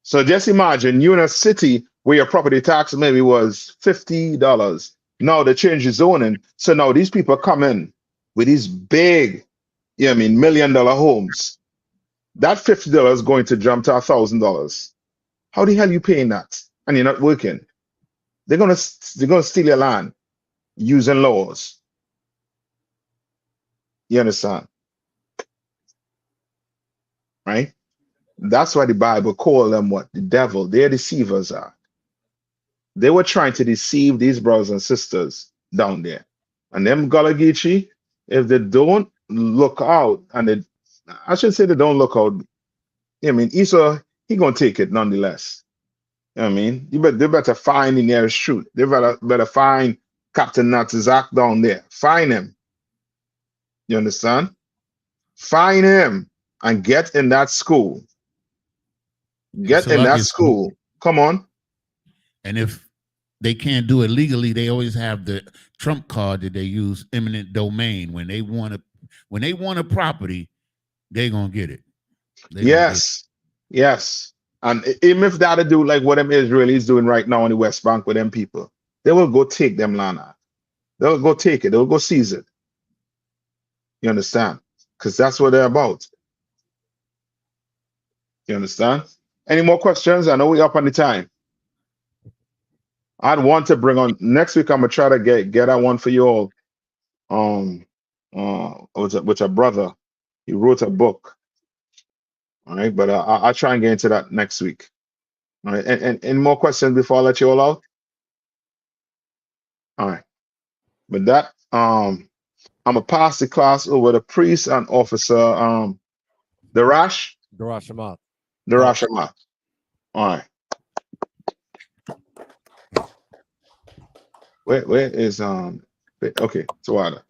So just imagine you in a city where your property tax maybe was $50. Now they change the zoning. So now these people come in with these big, you know what I mean, $1 million homes. That $50 is going to jump to $1,000. How the hell are you paying that? And you're not working. They're gonna steal your land using laws. You understand? Right? That's why the Bible call them what? The devil. They're deceivers are. They were trying to deceive these brothers and sisters down there. And them Galagichi, if they don't look out, and I should say they don't look out, I mean, Esau, he gonna take it nonetheless. You know what I mean? They better find the nearest truth. They better find Captain Natizak down there. Find him. You understand? Find him and get in that school. Get in that school. Come on. And if they can't do it legally, they always have the trump card that they use, eminent domain. When they want a property, they're gonna get it. Yes. And even if that'll do like what them Israelis doing right now in the West Bank with them people, they will go take them land. They'll go take it. They'll go seize it. You understand? Because that's what they're about. You understand? Any more questions? I know we're up on the time. I'd want to bring on next week. I'm gonna try to get that one for you all. With a brother, he wrote a book. All right, but I'll try and get into that next week. All right, and any more questions before I let you all out? All right, with that, I'm gonna pass the class over to priest and officer Darash Ahmad. Darash Ahmad. All right. Where is okay, Tawada.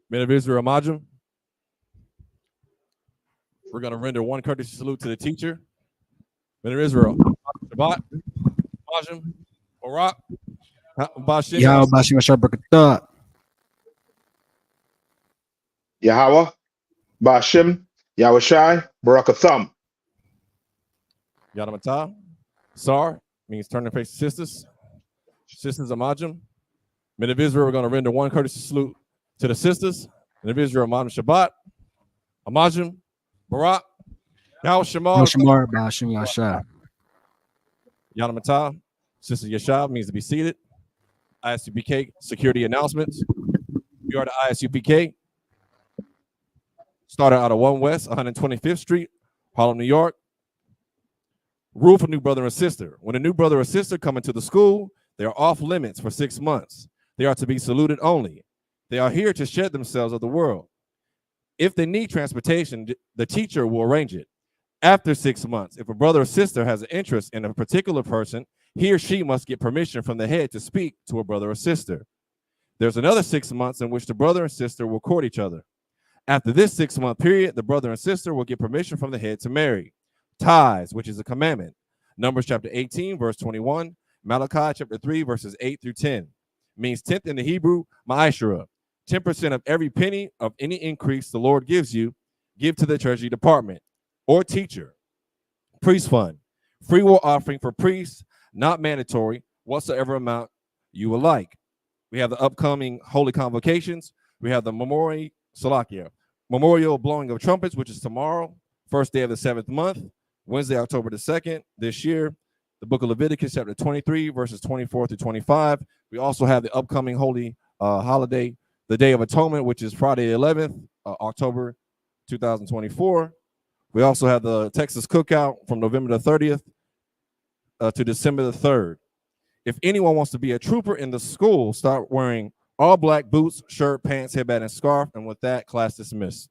Men of Israel, Majum. We're going to render one courtesy salute to the teacher. Men of Israel, Shabbat, Majum, Barak, Bashim, Yahweh, Bashim, Yahushai, Barakatham. Yadamata, Sar means turn and face the sisters. Sisters of Majum. Men of Israel, we're going to render one courtesy salute to the sisters. Men of Israel, Majum Shabbat, Amajum, Barak, Yahushamar, Bashim Yashai. Yadamata, Sister Yashab means to be seated. I.S.U.P.K. security announcements. We are the I.S.U.P.K. Started out of 1 West, 125th Street, Harlem, New York. Rule for new brother and sister. When a new brother or sister come into the school, they are off limits for 6 months. They are to be saluted only. They are here to shed themselves of the world. If they need transportation, the teacher will arrange it. After 6 months, if a brother or sister has an interest in a particular person, he or she must get permission from the head to speak to a brother or sister. There's another 6 months in which the brother and sister will court each other. After this 6-month period, the brother and sister will get permission from the head to marry. Tithes, which is a commandment. Numbers chapter 18, verse 21. Malachi chapter 3, verses 8 through 10. Means 10th in the Hebrew, ma'ashara. 10% of every penny of any increase the Lord gives you, give to the treasury department or teacher. Priest fund. Free will offering for priests, not mandatory, whatsoever amount you would like. We have the upcoming holy convocations. We have the memorial blowing of trumpets, which is tomorrow, first day of the 7th month, Wednesday, October the 2nd this year. The book of Leviticus, chapter 23, verses 24 through 25. We also have the upcoming holy holiday, the Day of Atonement, which is Friday the 11th, October 2024. We also have the Texas Cookout from November the 30th to December the 3rd. If anyone wants to be a trooper in the school, start wearing all black boots, shirt, pants, headband, and scarf. And with that, class dismissed.